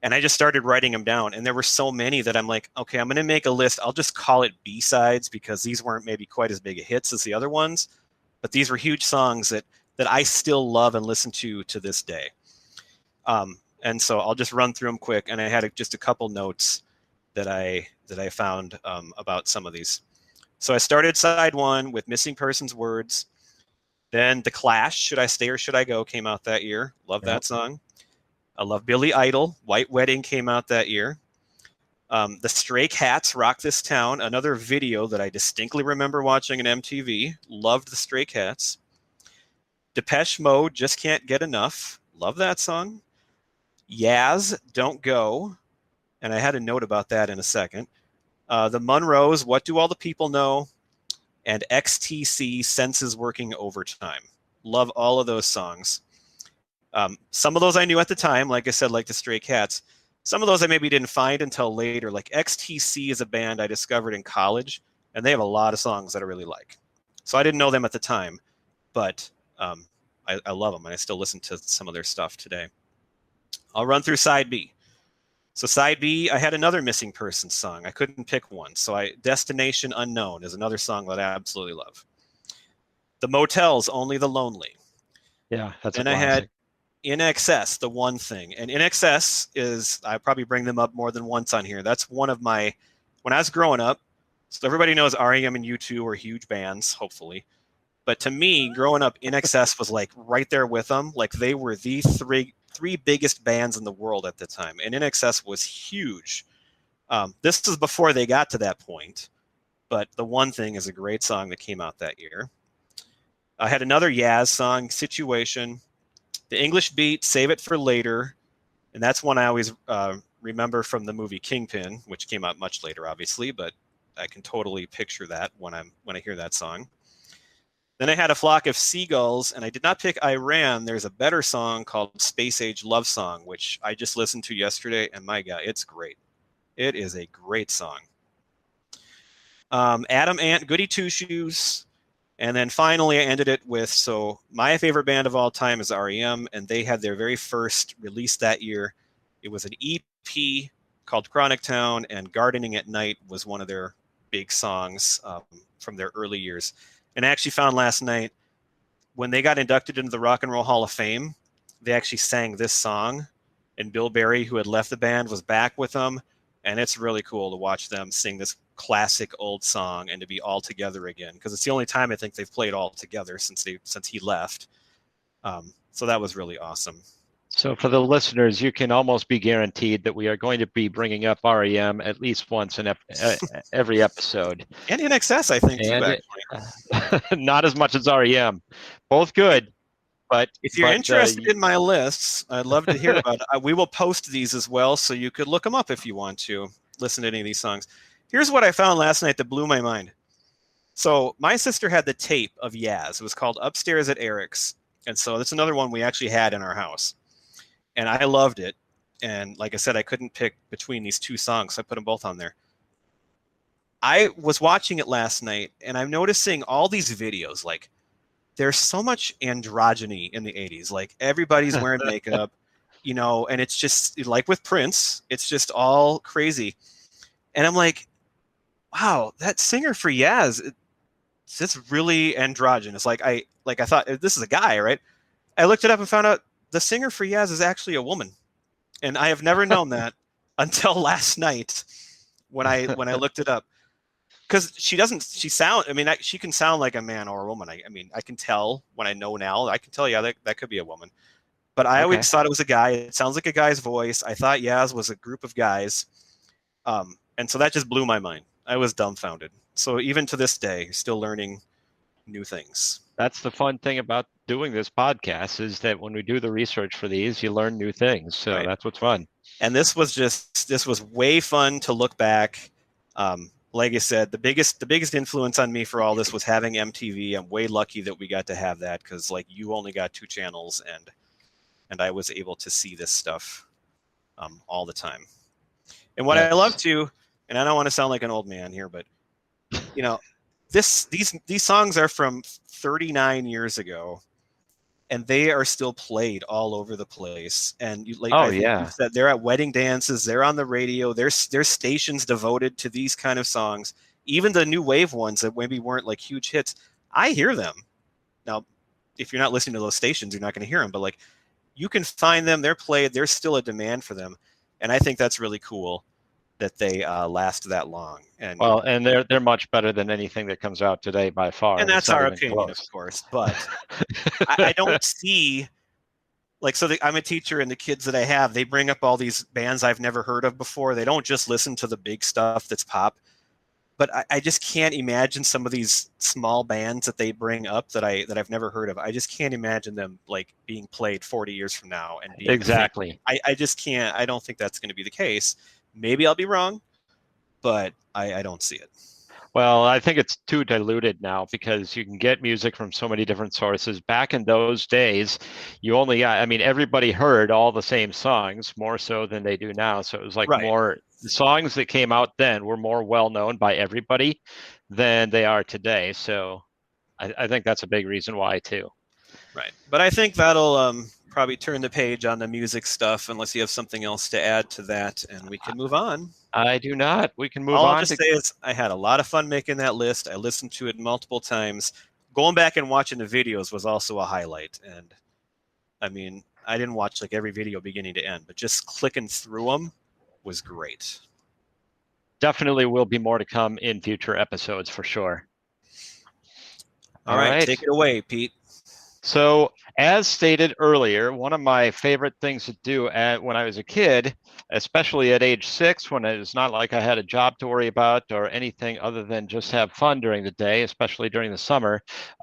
And I just started writing them down. And there were so many that I'm like, okay, I'm going to make a list. I'll just call it B-sides because these weren't maybe quite as big a hits as the other ones. But these were huge songs that I still love and listen to this day. And so I'll just run through them quick. And I had just a couple notes that I found about some of these. So I started side one with Missing Persons Words. Then The Clash, Should I Stay or Should I Go, came out that year. Love that song. I love Billy Idol. White Wedding came out that year. The Stray Cats, Rock This Town, another video that I distinctly remember watching on MTV. Loved the Stray Cats. Depeche Mode, Just Can't Get Enough. Love that song. Yaz, Don't Go. And I had a note about that in a second. The Monroes, What Do All the People Know? And XTC, Senses Working Overtime. Love all of those songs. Some of those I knew at the time, like I said, like the Stray Cats. Some of those I maybe didn't find until later. Like XTC is a band I discovered in college, and they have a lot of songs that I really like. So I didn't know them at the time, but I love them, and I still listen to some of their stuff today. I'll run through side B. So side B, I had another Missing Persons song. I couldn't pick one. So Destination Unknown is another song that I absolutely love. The Motels, Only the Lonely. Yeah, that's and a classic. I had In Excess, The One Thing. And In Excess is, I probably bring them up more than once on here. That's one of my, when I was growing up, so everybody knows REM and U2 were huge bands, hopefully. But to me, growing up, In Excess was like right there with them. Like they were the three biggest bands in the world at the time. And In Excess was huge. This is before they got to that point. But The One Thing is a great song that came out that year. I had another Yaz song, Situation. The English Beat, Save It for Later. And that's one I always remember from the movie Kingpin, which came out much later, obviously, but I can totally picture that when I hear that song. Then I had A Flock of Seagulls, and I did not pick Iran. There's a better song called Space Age Love Song, which I just listened to yesterday, and my God, it's great. It is a great song. Adam Ant, Goody Two Shoes. And then finally, I ended it with, so my favorite band of all time is REM, and they had their very first release that year. It was an EP called Chronic Town, and Gardening at Night was one of their big songs from their early years. And I actually found last night, when they got inducted into the Rock and Roll Hall of Fame, they actually sang this song, and Bill Berry, who had left the band, was back with them, and it's really cool to watch them sing this classic old song and to be all together again, because it's the only time I think they've played all together since he left. So that was really awesome. So for the listeners, you can almost be guaranteed that we are going to be bringing up REM at least once in every episode. And INXS, I think, too, actually. Not as much as REM. Both good, but if you're interested in my lists, I'd love to hear about it. We will post these as well, so you could look them up if you want to listen to any of these songs. Here's what I found last night that blew my mind. So my sister had the tape of Yaz. It was called Upstairs at Eric's. And so that's another one we actually had in our house. And I loved it. And like I said, I couldn't pick between these two songs, so I put them both on there. I was watching it last night, and I'm noticing all these videos. Like, there's so much androgyny in the 80s. Like, everybody's wearing makeup, and it's just like with Prince, it's just all crazy. And I'm like, wow, that singer for Yaz, it's really androgynous. Like I thought this is a guy, right? I looked it up and found out the singer for Yaz is actually a woman, and I have never known that until last night when I looked it up. Because she can sound like a man or a woman. I can tell when I know now. I can tell, yeah, that could be a woman. But I always thought it was a guy. It sounds like a guy's voice. I thought Yaz was a group of guys, and so that just blew my mind. I was dumbfounded. So even to this day, still learning new things. That's the fun thing about doing this podcast, is that when we do the research for these, you learn new things. So That's what's fun. And this was way fun to look back. Like I said, the biggest influence on me for all this was having MTV. I'm way lucky that we got to have that, because like you only got 2 channels, and I was able to see this stuff all the time. And what I love too, and I don't want to sound like an old man here, but these songs are from 39 years ago, and they are still played all over the place. And you said, they're at wedding dances, they're on the radio, there's stations devoted to these kind of songs. Even the new wave ones that maybe weren't like huge hits, I hear them. Now, if you're not listening to those stations, you're not going to hear them, but like you can find them, they're played, there's still a demand for them. And I think that's really cool that they last that long. And they're much better than anything that comes out today by far. And that's our opinion, of course. But I don't see, like, I'm a teacher, and the kids that I have, they bring up all these bands I've never heard of before. They don't just listen to the big stuff that's pop. But I just can't imagine some of these small bands that they bring up that I've never heard of. I just can't imagine them like being played 40 years from now and being exactly. I just can't. I don't think that's going to be the case. Maybe I'll be wrong, but I don't see it. Well, I think it's too diluted now, because you can get music from so many different sources. Back in those days, you only got, everybody heard all the same songs, more so than they do now. So it was like more, the songs that came out then were more well known by everybody than they are today. So I think that's a big reason why too. Right. But I think that'll probably turn the page on the music stuff, unless you have something else to add to that, and we can move on. I do not. We can move on. All on. I'll just say is I had a lot of fun making that list. I listened to it multiple times. Going back and watching the videos was also a highlight. And I didn't watch like every video beginning to end, but just clicking through them was great. Definitely will be more to come in future episodes for sure. All right. Take it away, Pete. So, as stated earlier, one of my favorite things to do when I was a kid, especially at age 6, when it was not like I had a job to worry about or anything other than just have fun during the day, especially during the summer,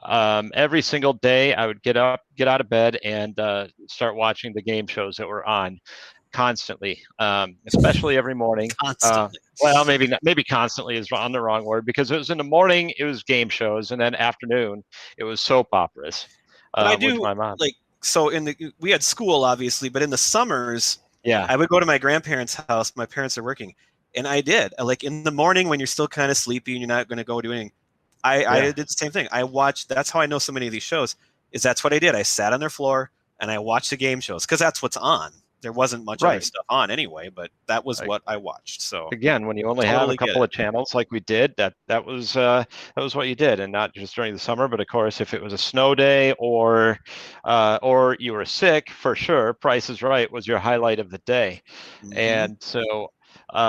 every single day I would get out of bed and start watching the game shows that were on constantly, especially every morning. Constantly. Well, maybe constantly is on the wrong word, because it was in the morning, it was game shows, and then afternoon, it was soap operas. I do we had school obviously, but in the summers, I would go to my grandparents' house. My parents are working, and I did like in the morning when you're still kind of sleepy and you're not going to go do anything. I did the same thing. I watched. That's how I know so many of these shows. That's what I did. I sat on their floor and I watched the game shows, because that's what's on. There wasn't much other stuff on anyway, but that was what I watched. So again, when you only have a couple of channels like we did, that was what you did, and not just during the summer, but of course, if it was a snow day or you were sick, for sure, Price is Right was your highlight of the day. Mm-hmm. And so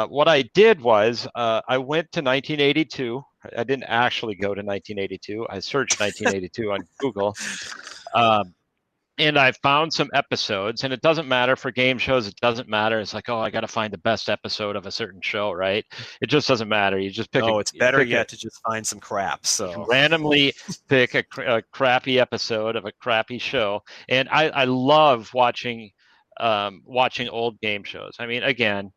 what I did was I went to 1982. I didn't actually go to 1982. I searched 1982 on Google. And I found some episodes, and it doesn't matter for game shows. It doesn't matter. It's like, oh, I got to find the best episode of a certain show, right? It just doesn't matter. You just No, it's better yet to just find some crap. So randomly pick a crappy episode of a crappy show. And I love watching old game shows. I mean, again,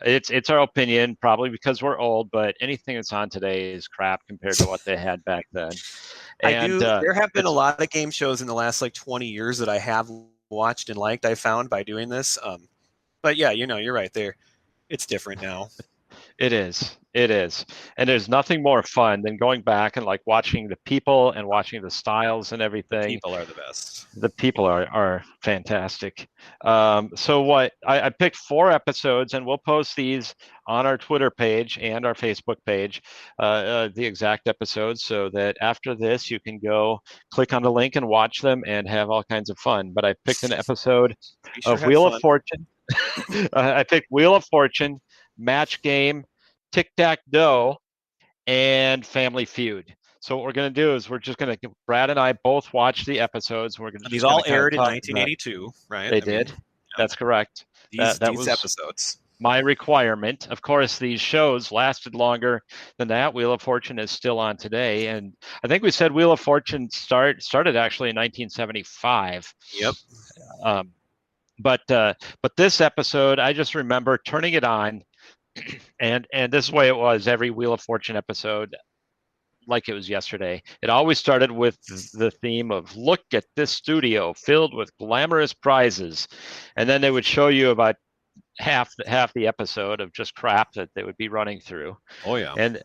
it's our opinion, probably because we're old, but anything that's on today is crap compared to what they had back then. And there have been a lot of game shows in the last like 20 years that I have watched and liked, I found by doing this. But yeah, you're right there. It's different now. It is. And there's nothing more fun than going back and like watching the people and watching the styles and everything. People are the best. The people are fantastic. So what I picked 4 episodes, and we'll post these on our Twitter page and our Facebook page, the exact episodes, so that after this you can go click on the link and watch them and have all kinds of fun. But I picked an episode of Wheel of Fortune. I picked Wheel of Fortune, Match Game, Tic-Tac-Toe, and Family Feud. So what we're going to do is Brad and I both watch the episodes. These all aired in 1982, right? They did. Yeah. That's correct. These was episodes. My requirement. Of course, these shows lasted longer than that. Wheel of Fortune is still on today. And I think we said Wheel of Fortune started actually in 1975. Yep. But this episode, I just remember turning it on, and this is the way it was every Wheel of Fortune episode, like it was yesterday. It always started with the theme of "Look at this studio filled with glamorous prizes," and then they would show you about half the episode of just crap that they would be running through. Oh yeah. And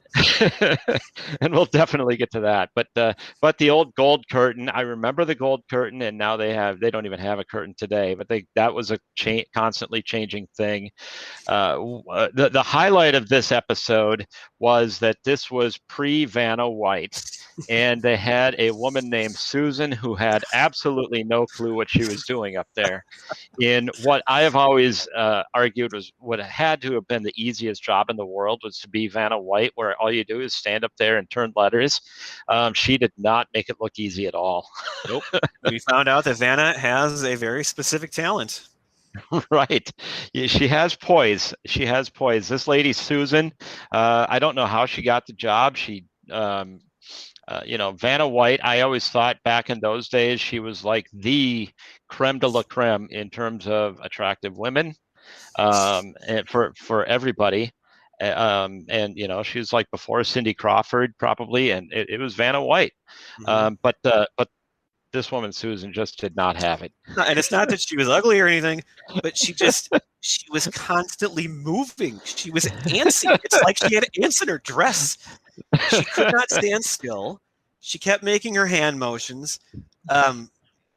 and we'll definitely get to that. But the old gold curtain, I remember the gold curtain, and now they don't even have a curtain today, but that was a constantly changing thing. The highlight of this episode was that this was pre-Vanna White, and they had a woman named Susan who had absolutely no clue what she was doing up there in what I have always argued was what had to have been the easiest job in the world, was to be Vanna White, where all you do is stand up there and turn letters. She did not make it look easy at all. Nope. We found out that Vanna has a very specific talent. Right. Yeah, she has poise. This lady, Susan, I don't know how she got the job. She, Vanna White, I always thought back in those days, she was like the creme de la creme in terms of attractive women, and for everybody. And she was like before Cindy Crawford probably, and it was Vanna White. Mm-hmm. But this woman, Susan, just did not have it. And it's not that she was ugly or anything, but she was constantly moving. She was antsy. It's like she had ants in her dress. She could not stand still. She kept making her hand motions.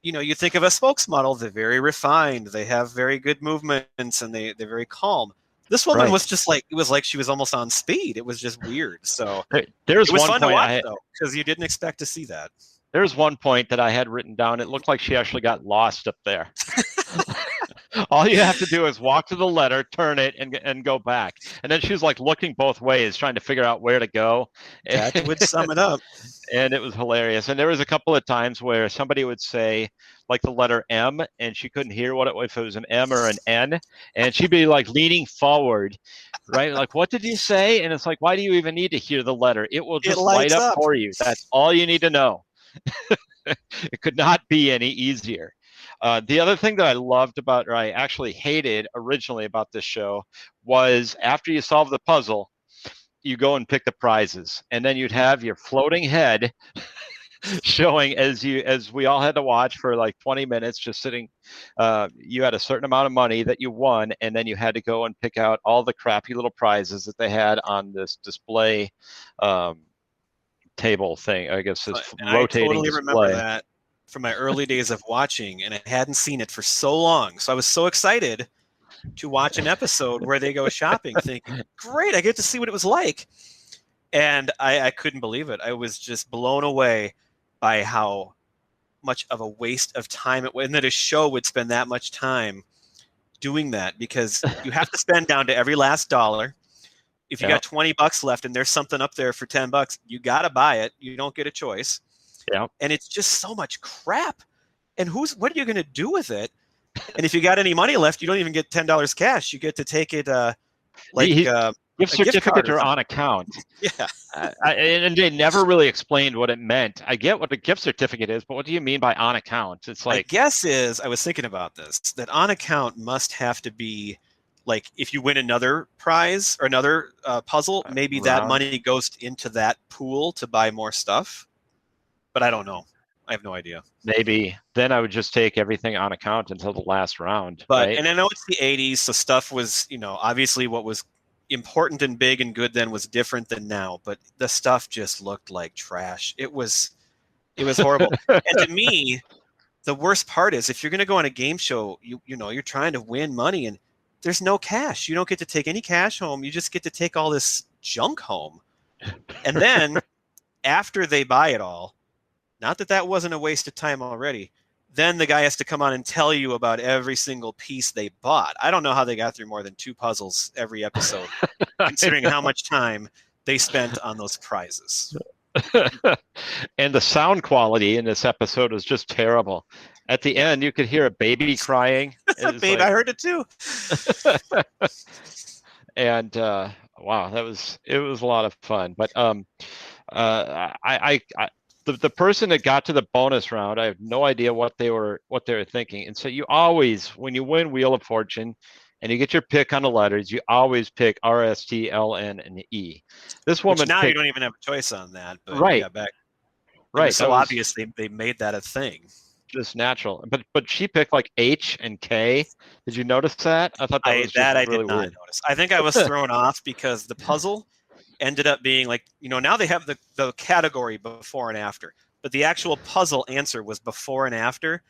You think of a spokesmodel, they're very refined. They have very good movements, and they're very calm. This woman was just like, it was like she was almost on speed. It was just weird. So there's it was one fun point to watch, though, because you didn't expect to see that. There's one point that I had written down. It looked like she actually got lost up there. All you have to do is walk to the letter, turn it, and go back. And then she was like looking both ways, trying to figure out where to go. That would sum it up. And it was hilarious. And there was a couple of times where somebody would say like the letter M, and she couldn't hear if it was an M or an N. And she'd be like leaning forward, right? Like, what did you say? And it's like, why do you even need to hear the letter? It will just light up for you. That's all you need to know. It could not be any easier. The other thing that I loved about, or I actually hated originally about this show, was after you solve the puzzle, you go and pick the prizes, and then you'd have your floating head showing as we all had to watch for like 20 minutes, just sitting. You had a certain amount of money that you won, and then you had to go and pick out all the crappy little prizes that they had on this display table thing. I guess it's rotating. I totally remember that from my early days of watching, and I hadn't seen it for so long. So I was so excited to watch an episode where they go shopping, thinking, great, I get to see what it was like. And I couldn't believe it. I was just blown away by how much of a waste of time it was, and that a show would spend that much time doing that, because you have to spend down to every last dollar. If you got $20 left and there's something up there for $10, you got to buy it. You don't get a choice. Yeah. And it's just so much crap. And what are you going to do with it? And if you got any money left, you don't even get $10 cash. You get to take it like Gift a gift card certificates or are on something. account. Yeah. And they never really explained what it meant. I get what a gift certificate is, but what do you mean by on account? It's My like, guess is, I was thinking about this, that on account must have to be like if you win another prize or another puzzle, maybe that round. money goes into that pool to buy more stuff. But I don't know. I have no idea. Maybe then I would just take everything on account until the last round, But right? and I know it's the 80s, so stuff was, obviously what was important and big and good then was different than now, but the stuff just looked like trash. It was horrible. And to me, the worst part is if you're going to go on a game show, you're trying to win money and there's no cash. You don't get to take any cash home. You just get to take all this junk home. And then after they buy it all, not that that wasn't a waste of time already, then the guy has to come on and tell you about every single piece they bought. I don't know how they got through more than 2 puzzles every episode, considering how much time they spent on those prizes. And the sound quality in this episode was just terrible. At the end, you could hear a baby crying. Babe, I heard it too. And wow, it was a lot of fun. But the person that got to the bonus round, I have no idea what they were thinking. And so you always, when you win Wheel of Fortune and you get your pick on the letters, you always pick R, S, T, L, N, and E. This woman now picked, you don't even have a choice on that. But right, yeah, back right. It was so obvious they made that a thing. Just natural. But she picked like H and K. Did you notice that? I thought that was I really did not weird. notice. I think I was thrown off because the puzzle ended up being like, now they have the category before and after, but the actual puzzle answer was before and after,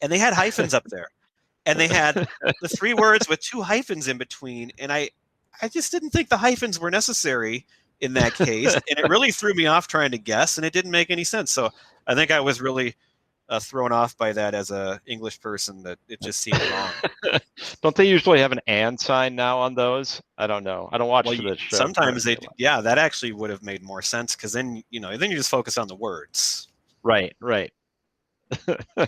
and they had hyphens up there, and they had the 3 words with 2 hyphens in between, and I just didn't think the hyphens were necessary in that case, and it really threw me off trying to guess, and it didn't make any sense. So I think I was really thrown off by that as a English person, that it just seemed wrong. Don't they usually have an and sign now on those? I don't know. I don't watch the show. Sometimes they do. Yeah, that actually would have made more sense because then you just focus on the words. Right. So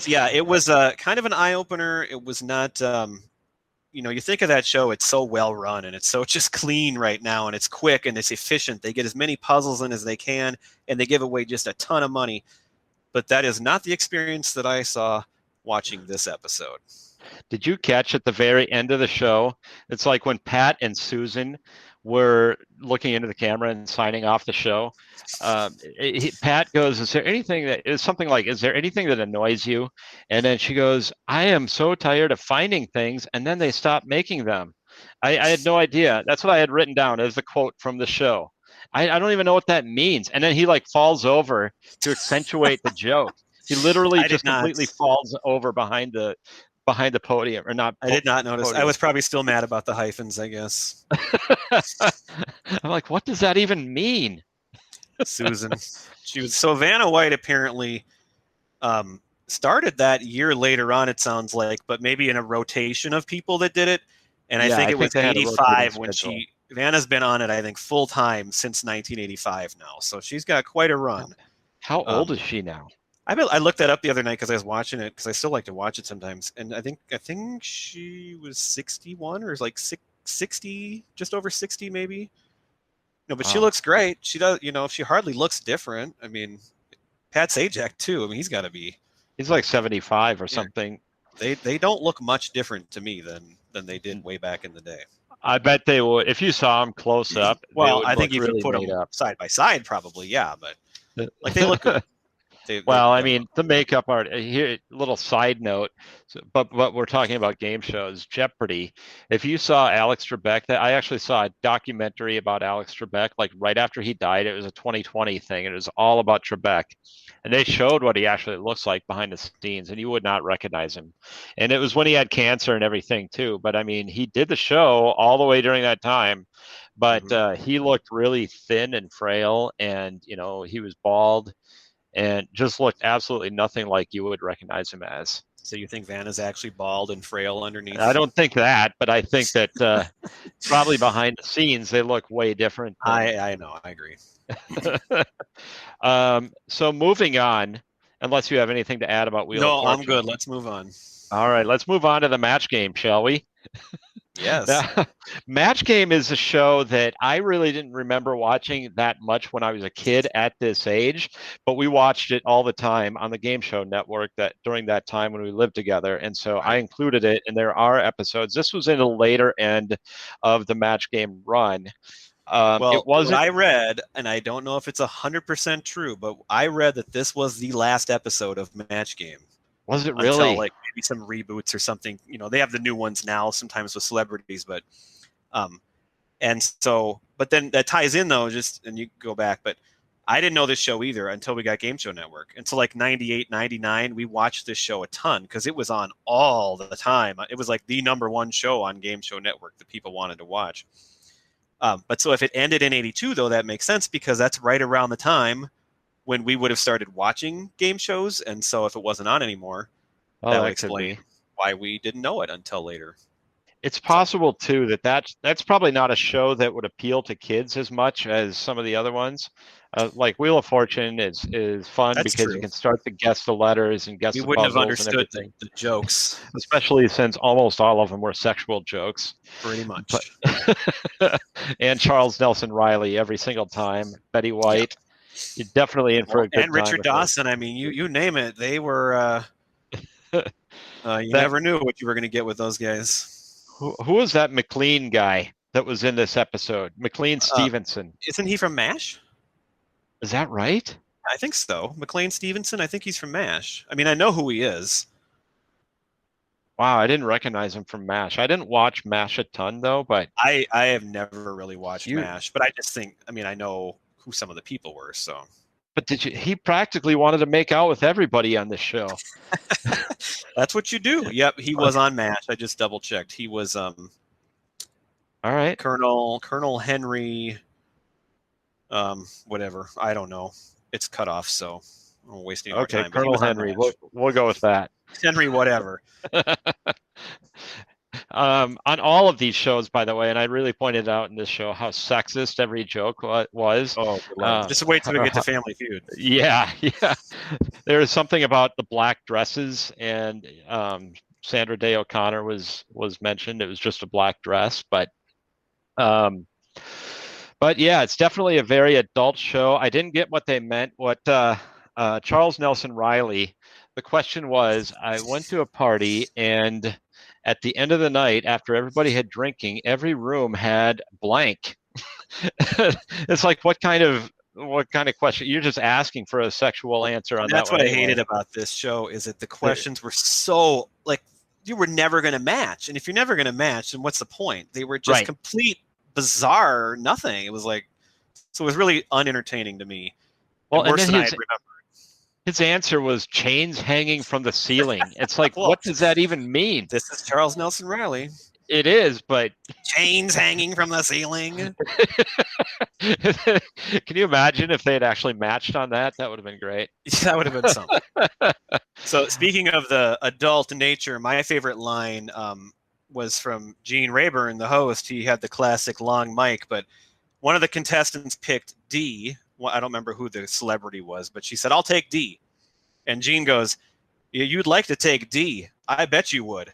yeah, it was kind of an eye opener. It was not. You think of that show, it's so well run and it's so just clean right now, and it's quick and it's efficient. They get as many puzzles in as they can, and they give away just a ton of money. But that is not the experience that I saw watching this episode. Did you catch at the very end of the show? It's like when Pat and Susan were looking into the camera and signing off the show. Pat goes, "Is there anything that is something like? Is there anything that annoys you?" And then she goes, "I am so tired of finding things, and then they stop making them." I had no idea. That's what I had written down as the quote from the show. I don't even know what that means. And then he like falls over to accentuate the joke. He literally just completely falls over behind the podium, or not. I did not notice. Podium. I was probably still mad about the hyphens, I guess. I'm like, what does that even mean? Susan. So Vanna White apparently started that year later on, it sounds like, but maybe in a rotation of people that did it. And I think it was 85 when Vanna's been on it, I think, full time since 1985 now. So she's got quite a run. How old is she now? I looked that up the other night because I was watching it, because I still like to watch it sometimes. And I think she was 61 or like 60, just over 60 maybe. No, but she looks great. She does, she hardly looks different. I mean, Pat Sajak too. I mean, he's like 75 or something. They don't look much different to me than they did way back in the day. I bet they would. If you saw them close up, well, I think if you put them side by side, probably, yeah. But like they look good. I mean, the makeup art here. Little side note, but we're talking about game shows. Jeopardy. If you saw Alex Trebek, I actually saw a documentary about Alex Trebek. Like right after he died, it was a 2020 thing, and it was all about Trebek. And they showed what he actually looks like behind the scenes, and you would not recognize him. And it was when he had cancer and everything too. But I mean, he did the show all the way during that time. But he looked really thin and frail, and he was bald. And just looked absolutely nothing like you would recognize him as. So you think Vanna's actually bald and frail underneath? I don't think that, but I think that probably behind the scenes they look way different. I know, I agree. So moving on, Unless you have anything to add about Wheel of No, I'm Fortune. good. Let's move on. All right, let's move on to the match game, shall we? Yes. Now, Match Game is a show that I really didn't remember watching that much when I was a kid at this age, but we watched it all the time on the Game Show Network that during that time when we lived together. And so I included it, and there are episodes. This was in the later end of the Match Game run. Well, it wasn't. what I read, and I don't know if it's 100% true, but I read that this was the last episode of Match Game. Was it really? Until like maybe some reboots or something. You know, they have the new ones now, sometimes with celebrities, but and so, but then that ties in though, just, and you go back, but I didn't know this show either until we got Game Show Network. Until like 98, 99, we watched this show a ton because it was on all the time. It was like the number one show on Game Show Network that people wanted to watch. But so if it ended in 82, though, that makes sense because that's right around the time when we would have started watching game shows. And so if it wasn't on anymore, that would explain why we didn't know it until later. It's possible, too, that's probably not a show that would appeal to kids as much as some of the other ones. Like Wheel of Fortune is fun because you can start to guess the letters and guess the puzzles. We wouldn't have understood the jokes. Especially since almost all of them were sexual jokes. Pretty much. And Charles Nelson Riley every single time. Betty White. Yep. You're definitely in for a good time. And Richard Dawson. I mean, you name it. They were you never knew what you were going to get with those guys. Who was that McLean guy that was in this episode? McLean Stevenson. Isn't he from MASH? Is that right? I think so. McLean Stevenson, I think he's from MASH. I mean, I know who he is. Wow, I didn't recognize him from MASH. I didn't watch MASH a ton, though, but... I have never really watched MASH, but I just think, I mean, I know who some of the people were, so... But he practically wanted to make out with everybody on this show. That's what you do. Yep, he was on MASH. I just double-checked. He was... All right. Colonel Henry... whatever. I don't know. It's cut off, so I'm wasting our time. Okay, Colonel Henry. We'll go with that. Henry, whatever. On all of these shows, by the way, and I really pointed out in this show how sexist every joke was. Oh, just wait till we get to Family Feud. Yeah. There is something about the black dresses, and Sandra Day O'Connor was mentioned. It was just a black dress, but yeah, it's definitely a very adult show. I didn't get what they meant. What Charles Nelson Riley, the question was, I went to a party and at the end of the night, after everybody had drinking, every room had blank. It's like, what kind of question? You're just asking for a sexual answer on that. That's what I hated about this show is that the questions were so like you were never going to match. And if you're never going to match, then what's the point? They were just complete bizarre nothing. It was like, so it was really unentertaining to me. Well, and worse than I had remembered. His answer was chains hanging from the ceiling. It's like, what does that even mean? This is Charles Nelson Riley. It is, but chains hanging from the ceiling. Can you imagine if they had actually matched on that? That would have been great. That would have been something. So speaking of the adult nature, my favorite line was from Gene Rayburn, the host. He had the classic long mic, but one of the contestants picked D. Well, I don't remember who the celebrity was, but she said, "I'll take D." And Gene goes, "You'd like to take D. I bet you would."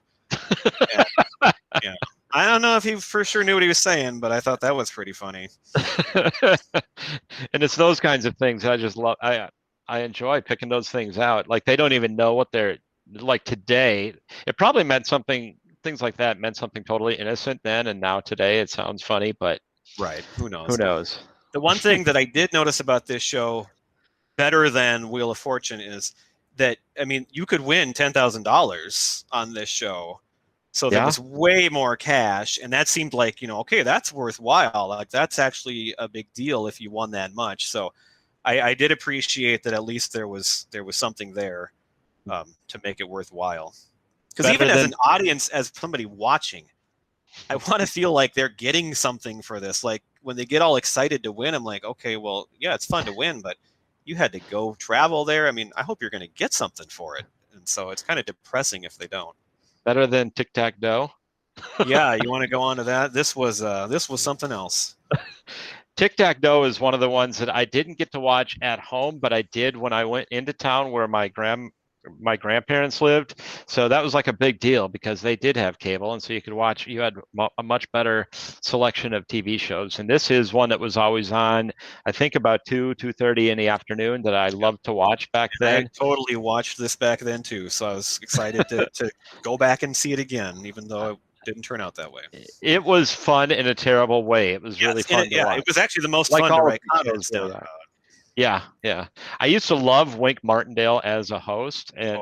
Yeah. I don't know if he for sure knew what he was saying, but I thought that was pretty funny. And it's those kinds of things I just love. I enjoy picking those things out. Like they don't even know what they're like today. It probably meant something. Things like that meant something totally innocent then, and now today it sounds funny. But right, who knows? Who knows? The one thing that I did notice about this show, better than Wheel of Fortune, is that I mean you could win $10,000 on this show. So there was way more cash, and that seemed like, okay, that's worthwhile. Like that's actually a big deal if you won that much. So I did appreciate that at least there was something there to make it worthwhile. Because even as an audience, as somebody watching, I want to feel like they're getting something for this. Like when they get all excited to win, I'm like, okay, well, yeah, it's fun to win, but you had to go travel there. I mean, I hope you're going to get something for it. And so it's kind of depressing if they don't. Better than Tic-Tac-Dough? Yeah, you want to go on to that? This was something else. Tic-Tac-Toe is one of the ones that I didn't get to watch at home, but I did when I went into town where my grandparents lived. So that was like a big deal because they did have cable, and so you could watch. You had a much better selection of TV shows, and this is one that was always on. I think about 2:30 in the afternoon that I loved to watch back then. I totally watched this back then too, so I was excited to go back and see it again, even though it didn't turn out that way. It was fun in a terrible way. It was really fun to watch. It was actually the most like fun to write all comments down about. Yeah. I used to love Wink Martindale as a host, and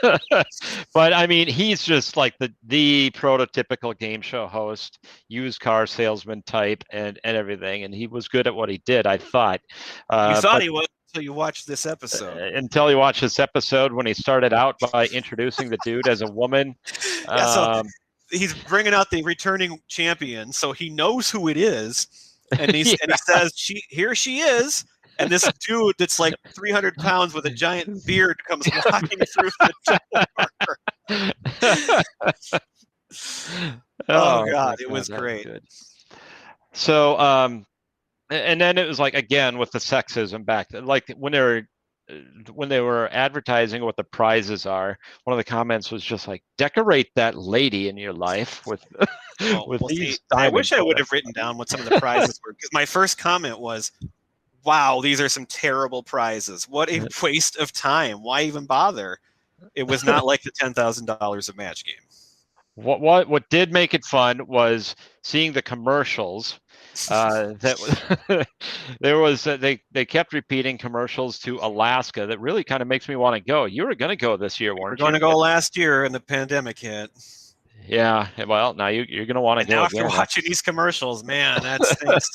but I mean, he's just like the prototypical game show host, used car salesman type, and everything. And he was good at what he did, I thought. You thought he was until you watched this episode. Until you watched this episode when he started out by introducing the dude as a woman. So he's bringing out the returning champion, so he knows who it is, and and he says, "Here she is." And this dude that's like 300 pounds with a giant beard comes walking through the door. Oh God, it was great. Good. So, and then it was like, again, with the sexism back then, like when they were advertising what the prizes are, one of the comments was just like, decorate that lady in your life with these. I wish I would have written down what some of the prizes were, because my first comment was, wow, these are some terrible prizes. What a waste of time. Why even bother? It was not like the $10,000 of Match Game. What did make it fun was seeing the commercials. That there was they kept repeating commercials to Alaska. That really kind of makes me want to go. You were going to go this year, weren't you? Going to go last year, and the pandemic hit. Yeah, well, now you're going to want to go. Now after watching these commercials, man, that stinks.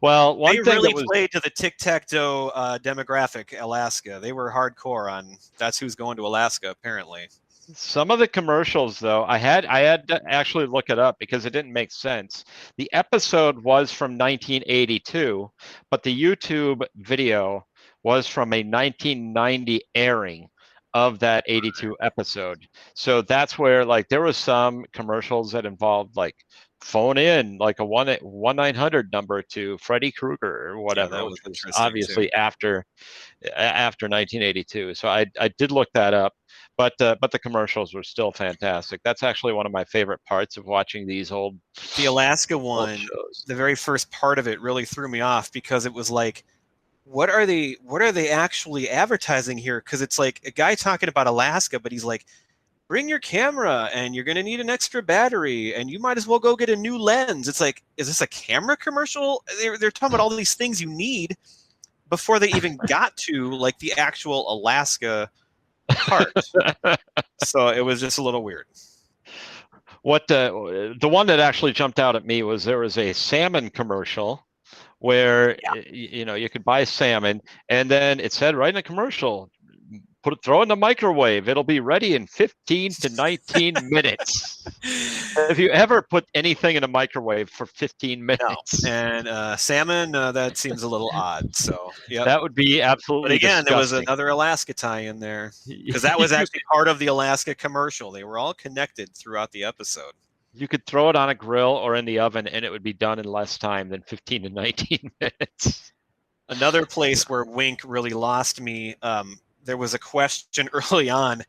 Well, they really played to the tic-tac-toe demographic, Alaska. They were hardcore on that's who's going to Alaska, apparently. Some of the commercials, though, I had to actually look it up because it didn't make sense. The episode was from 1982, but the YouTube video was from a 1990 airing of that 82 episode. So that's where, like, there was some commercials that involved, like, phone in like a 1-900 number to Freddy Krueger or whatever. Yeah, which was obviously too. after 1982. So I did look that up, but the commercials were still fantastic. That's actually one of my favorite parts of watching these the Alaska one. The very first part of it really threw me off because it was like, what are they actually advertising here? Because it's like a guy talking about Alaska, but he's like, bring your camera and you're going to need an extra battery and you might as well go get a new lens. It's like, is this a camera commercial? They're talking about all these things you need before they even got to like the actual Alaska part. So it was just a little weird. What the one that actually jumped out at me was there was a salmon commercial where you could buy salmon, and then it said right in the commercial, throw it in the microwave. It'll be ready in 15 to 19 minutes. Have you ever put anything in a microwave for 15 minutes? No. And salmon, that seems a little odd. So yeah, that would be absolutely. But again, disgusting. There was another Alaska tie in there because that was actually part of the Alaska commercial. They were all connected throughout the episode. You could throw it on a grill or in the oven, and it would be done in less time than 15 to 19 minutes. Another place where Wink really lost me. There was a question early on,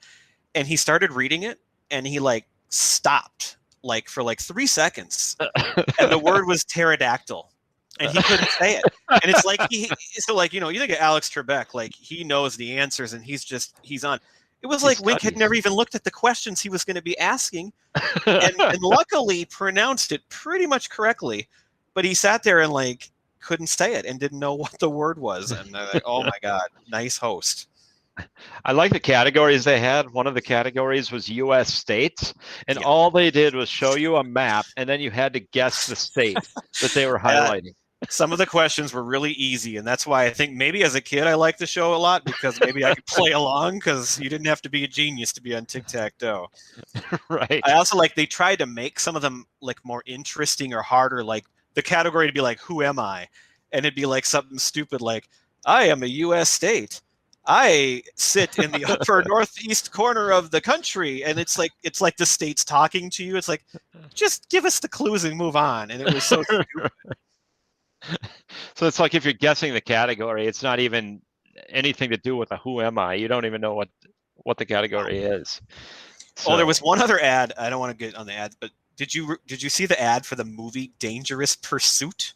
and he started reading it, and he like stopped like for like 3 seconds, and the word was pterodactyl, and he couldn't say it. And it's like you think of Alex Trebek, like he knows the answers, and he's on. It was like Wink had never even looked at the questions he was going to be asking, and luckily pronounced it pretty much correctly, but he sat there and like couldn't say it and didn't know what the word was. And like, oh my God, nice host. I like the categories they had. One of the categories was U.S. states, and all they did was show you a map, and then you had to guess the state that they were highlighting. Some of the questions were really easy, and that's why I think maybe as a kid I liked the show a lot, because maybe I could play along because you didn't have to be a genius to be on Tic-Tac-Toe. Right. I also like they tried to make some of them like more interesting or harder, like the category to be like, who am I? And it'd be like something stupid like, I am a U.S. state. I sit in the upper northeast corner of the country, and it's like the state's talking to you. It's like, just give us the clues and move on. And it was so stupid. So it's like if you're guessing the category, it's not even anything to do with a who am I. You don't even know what the category is. So, Oh, there was one other ad. I don't want to get on the ads, but did you see the ad for the movie Dangerous Pursuit?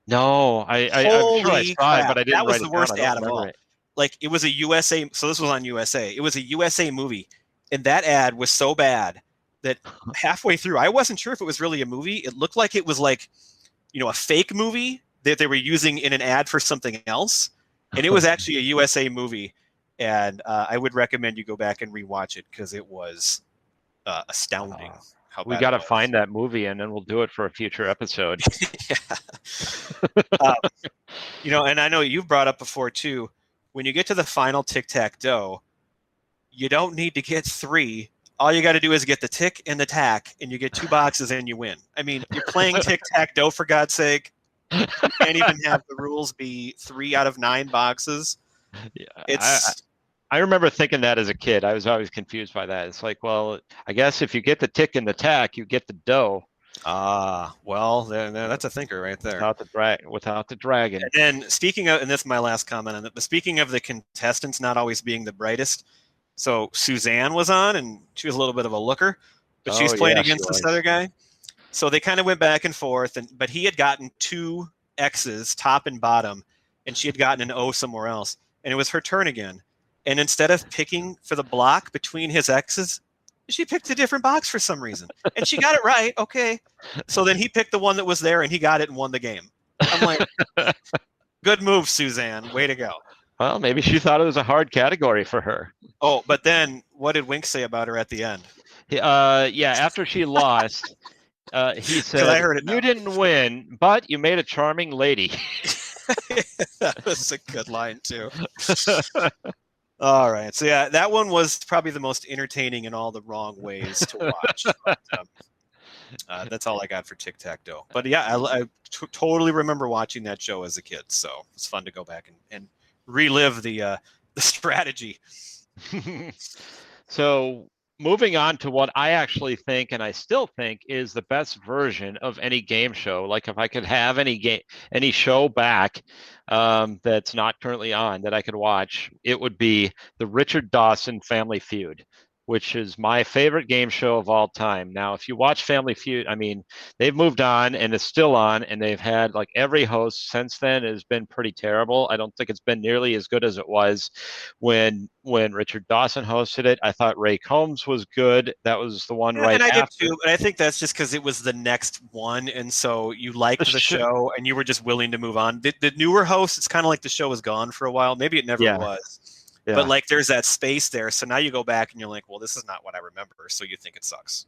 no, I'm sure I Holy saw it, crap. but I didn't That was write the it worst down. I don't ad of remember all. it. Like, it was a USA, so this was on USA. It was a USA movie, and that ad was so bad that halfway through, I wasn't sure if it was really a movie. It looked like it was like, a fake movie that they were using in an ad for something else, and it was actually a USA movie. And I would recommend you go back and rewatch it because it was astounding. How We bad got it to was. find that movie, and then we'll do it for a future episode. Yeah. And I know you've brought up before too, when you get to the final tic-tac-toe, you don't need to get 3. All you got to do is get the tick and the tack, and you get 2 boxes and you win. I mean, you're playing tic-tac-toe, for God's sake. You can't even have the rules be 3 out of 9 boxes. Yeah, I remember thinking that as a kid. I was always confused by that. It's like, well, I guess if you get the tick and the tack, you get the dough. Well, that's a thinker right there. Without the dragon. And then speaking of, and this is my last comment on it, but speaking of the contestants not always being the brightest, so Suzanne was on, and she was a little bit of a looker, but she was playing against this other guy. So they kind of went back and forth, but he had gotten 2 X's, top and bottom, and she had gotten an O somewhere else, and it was her turn again. And instead of picking for the block between his X's, she picked a different box for some reason, and she got it right. Okay, so then he picked the one that was there, and he got it and won the game. I'm like, good move, Suzanne. Way to go. Well, maybe she thought it was a hard category for her. Oh, but then what did Wink say about her at the end? Yeah, after she lost, he said, I heard it "You didn't win, but you made a charming lady." That was a good line too. All right, so yeah, that one was probably the most entertaining in all the wrong ways to watch. But, that's all I got for Tic-Tac-Toe. But yeah, I totally remember watching that show as a kid, so it's fun to go back and relive the strategy. So moving on to what I actually think, and I still think, is the best version of any game show. Like if I could have any show back that's not currently on that I could watch, it would be the Richard Dawson Family Feud, which is my favorite game show of all time. Now, if you watch Family Feud, I mean, they've moved on and it's still on, and they've had like every host since then has been pretty terrible. I don't think it's been nearly as good as it was when Richard Dawson hosted it. I thought Ray Combs was good. That was the one right and I after. did too, but I think that's just because it was the next one, and so you liked the show and you were just willing to move on. The newer host, it's kind of like the show was gone for a while. Maybe it never was. Yeah. But like there's that space there. So now you go back and you're like, well, this is not what I remember. So you think it sucks.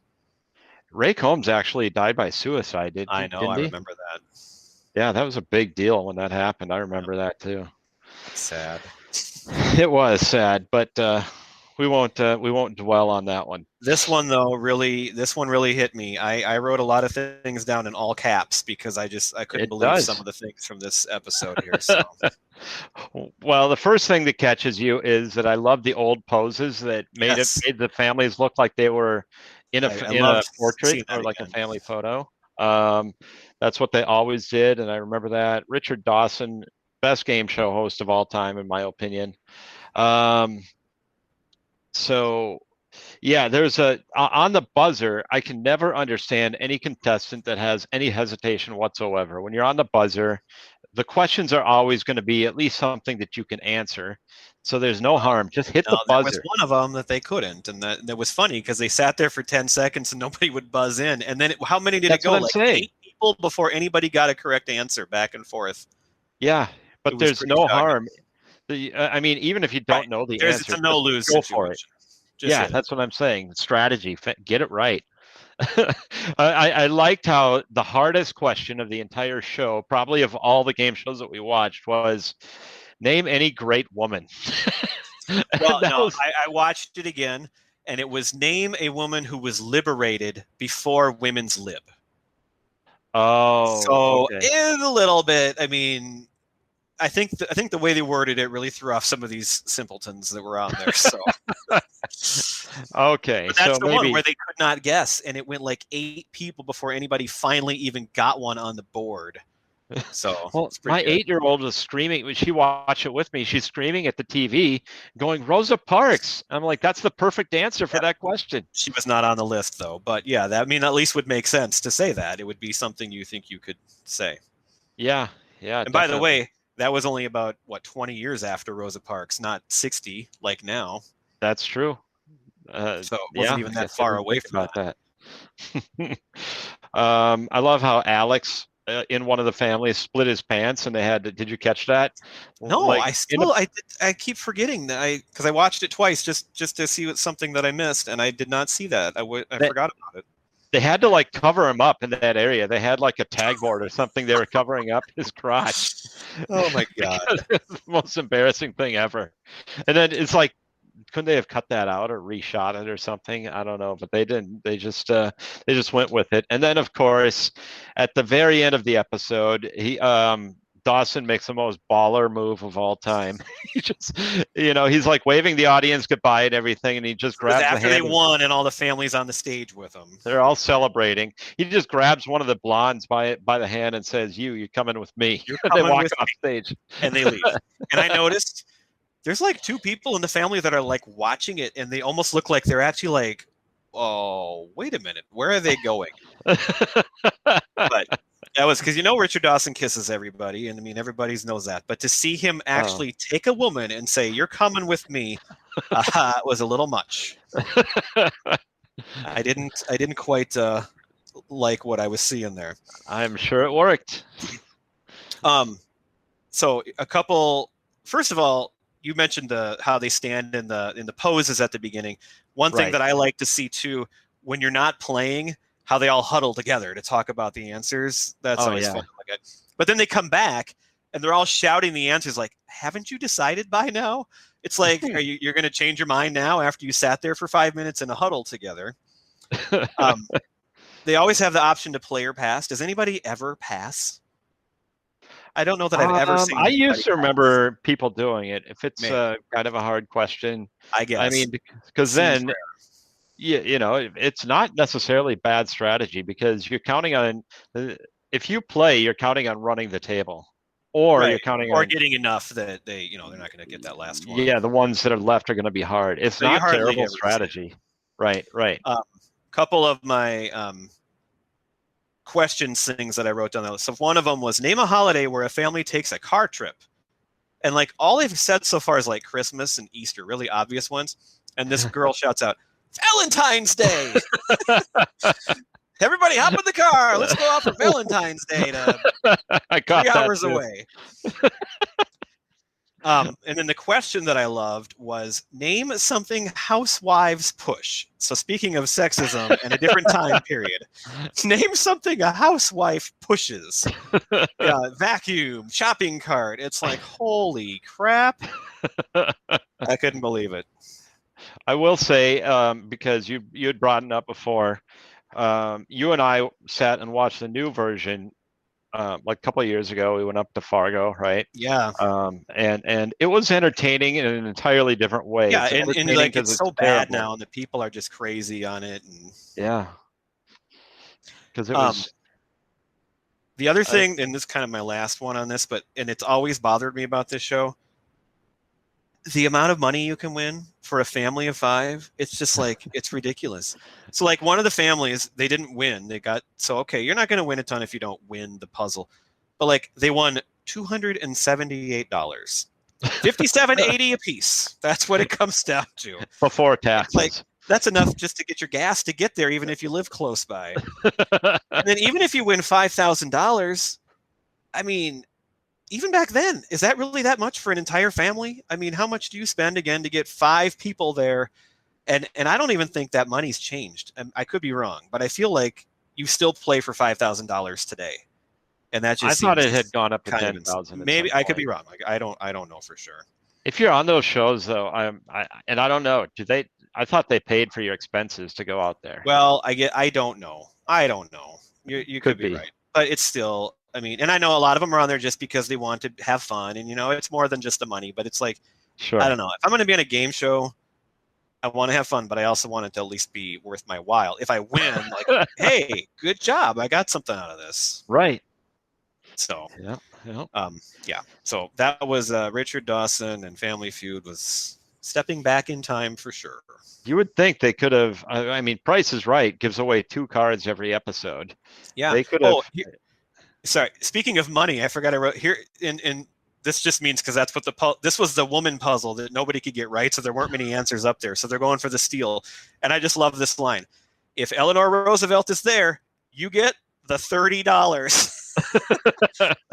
Ray Combs actually died by suicide. I remember that. Yeah, that was a big deal when that happened. I remember that too. Sad. It was sad, but we won't dwell on that one. This one really hit me. I wrote a lot of things down in all caps because I couldn't believe some of the things from this episode here. So. Well, the first thing that catches you is that I love the old poses that made the families look like they were in a portrait or like a family photo. That's what they always did, and I remember that. Richard Dawson, best game show host of all time, in my opinion. So, yeah, there's on the buzzer. I can never understand any contestant that has any hesitation whatsoever. When you're on the buzzer, the questions are always going to be at least something that you can answer. So there's no harm. Just hit the buzzer. There was one of them that they couldn't, and that was funny because they sat there for 10 seconds and nobody would buzz in. And then how many did it go? Like 8 people before anybody got a correct answer, back and forth. Yeah, but there's no harm. I mean, even if you don't know the answer, it's a no-lose go situation. for it. Yeah, that's what I'm saying. Strategy, get it right. I liked how the hardest question of the entire show, probably of all the game shows that we watched, was name any great woman. Well, I watched it again, and it was name a woman who was liberated before women's lib. Oh, so okay. In a little bit, I mean, I think the way they worded it really threw off some of these simpletons that were on there. So Okay, but that's so the one maybe where they could not guess, and it went like 8 people before anybody finally even got one on the board. So well, it's my pretty good. 8-year-old was screaming when she watched it with me. She's screaming at the TV, going Rosa Parks. I'm like, that's the perfect answer for that question. She was not on the list though, but yeah, that at least would make sense to say that. It would be something you think you could say. Yeah, yeah. And by the Definitely. way, that was only about 20 years after Rosa Parks, not 60 like now. That's true. So it Yeah, wasn't even I that guess I far didn't away think from about that. that. I love how Alex in one of the families split his pants, and they had to, did you catch that? No, Like I keep forgetting that because I watched it twice just to see what something that I missed, and I did not see that. I forgot about it. they had to like cover him up in that area. They had like a tag board or something. They were covering up his crotch. Oh my god! It's the most embarrassing thing ever. And then it's like, couldn't they have cut that out or reshot it or something? I don't know, but they didn't. They just went with it. And then of course, at the very end of the episode, he Dawson makes the most baller move of all time. He just, he's like waving the audience goodbye and everything, and he just grabs the hand. After they won and all the families on the stage with them, they're all celebrating. He just grabs one of the blondes by the hand and says, "You coming with me?" They walk off stage and they leave. And I noticed there's like 2 people in the family that are like watching it, and they almost look like they're actually like, "Oh, wait a minute, where are they going?" But that was because Richard Dawson kisses everybody, and everybody knows that. But to see him actually take a woman and say, "You're coming with me," was a little much. I didn't quite like what I was seeing there. I'm sure it worked. So a couple. First of all, you mentioned how they stand in the poses at the beginning. One thing that I like to see too, when you're not playing, how they all huddle together to talk about the answers. That's always fun to look at. But then they come back and they're all shouting the answers like, "Haven't you decided by now?" It's like, you're going to change your mind now after you sat there for 5 minutes in a huddle together. They always have the option to play or pass. Does anybody ever pass? I don't know that I've ever seen. I used to remember people doing it. If it's kind of a hard question, I guess. Because then, it's not necessarily bad strategy because you're counting on. If you play, you're counting on running the table, or you're counting on getting enough that they're not going to get that last one. Yeah, the ones that are left are going to be hard. It's not terrible strategy. Right. Couple of my questions things that I wrote down. So one of them was name a holiday where a family takes a car trip. And like all they've said so far is like Christmas and Easter, really obvious ones. And this girl shouts out, "Valentine's Day." Everybody hop in the car. Let's go out for Valentine's Day to 3 hours away. And then the question that I loved was name something housewives push. So speaking of sexism and a different time period, name something a housewife pushes. Vacuum, shopping cart. It's like, holy crap. I couldn't believe it. I will say, because you had brought it up before, you and I sat and watched the new version like a couple of years ago. We went up to Fargo, right? Yeah. And it was entertaining in an entirely different way. Yeah, and like it's so bad now, and the people are just crazy on it. And yeah, because it was. The other thing, and this is kind of my last one on this, and it's always bothered me about this show. The amount of money you can win for a family of 5, it's just like, it's ridiculous. So like one of the families, they didn't win. You're not going to win a ton if you don't win the puzzle. But like they won $278, $57.80 a piece. That's what it comes down to. Before taxes. Like that's enough just to get your gas to get there, even if you live close by. And then even if you win $5,000, even back then, is that really that much for an entire family? How much do you spend again to get 5 people there? And I don't even think that money's changed. I could be wrong, but I feel like you still play for $5,000 today. And that just I thought it had gone up to 10,000. Maybe I could be wrong. I don't know for sure. If you're on those shows though, I don't know. I thought they paid for your expenses to go out there. Well, I don't know. You could be right. But it's still I mean, and I know a lot of them are on there just because they want to have fun, and it's more than just the money. But it's like, Sure. I don't know. If I'm going to be on a game show, I want to have fun, but I also want it to at least be worth my while. If I win, like, hey, good job, I got something out of this. Right. So, yeah. yeah. So that was Richard Dawson, and Family Feud was stepping back in time for sure. You would think they could have. I mean, Price is Right gives away 2 cards every episode. Yeah. They could have. Sorry. Speaking of money, I forgot I wrote here in this just means because that's what this was the woman puzzle that nobody could get right, so there weren't many answers up there. So they're going for the steal, and I just love this line: if Eleanor Roosevelt is there, you get the $30.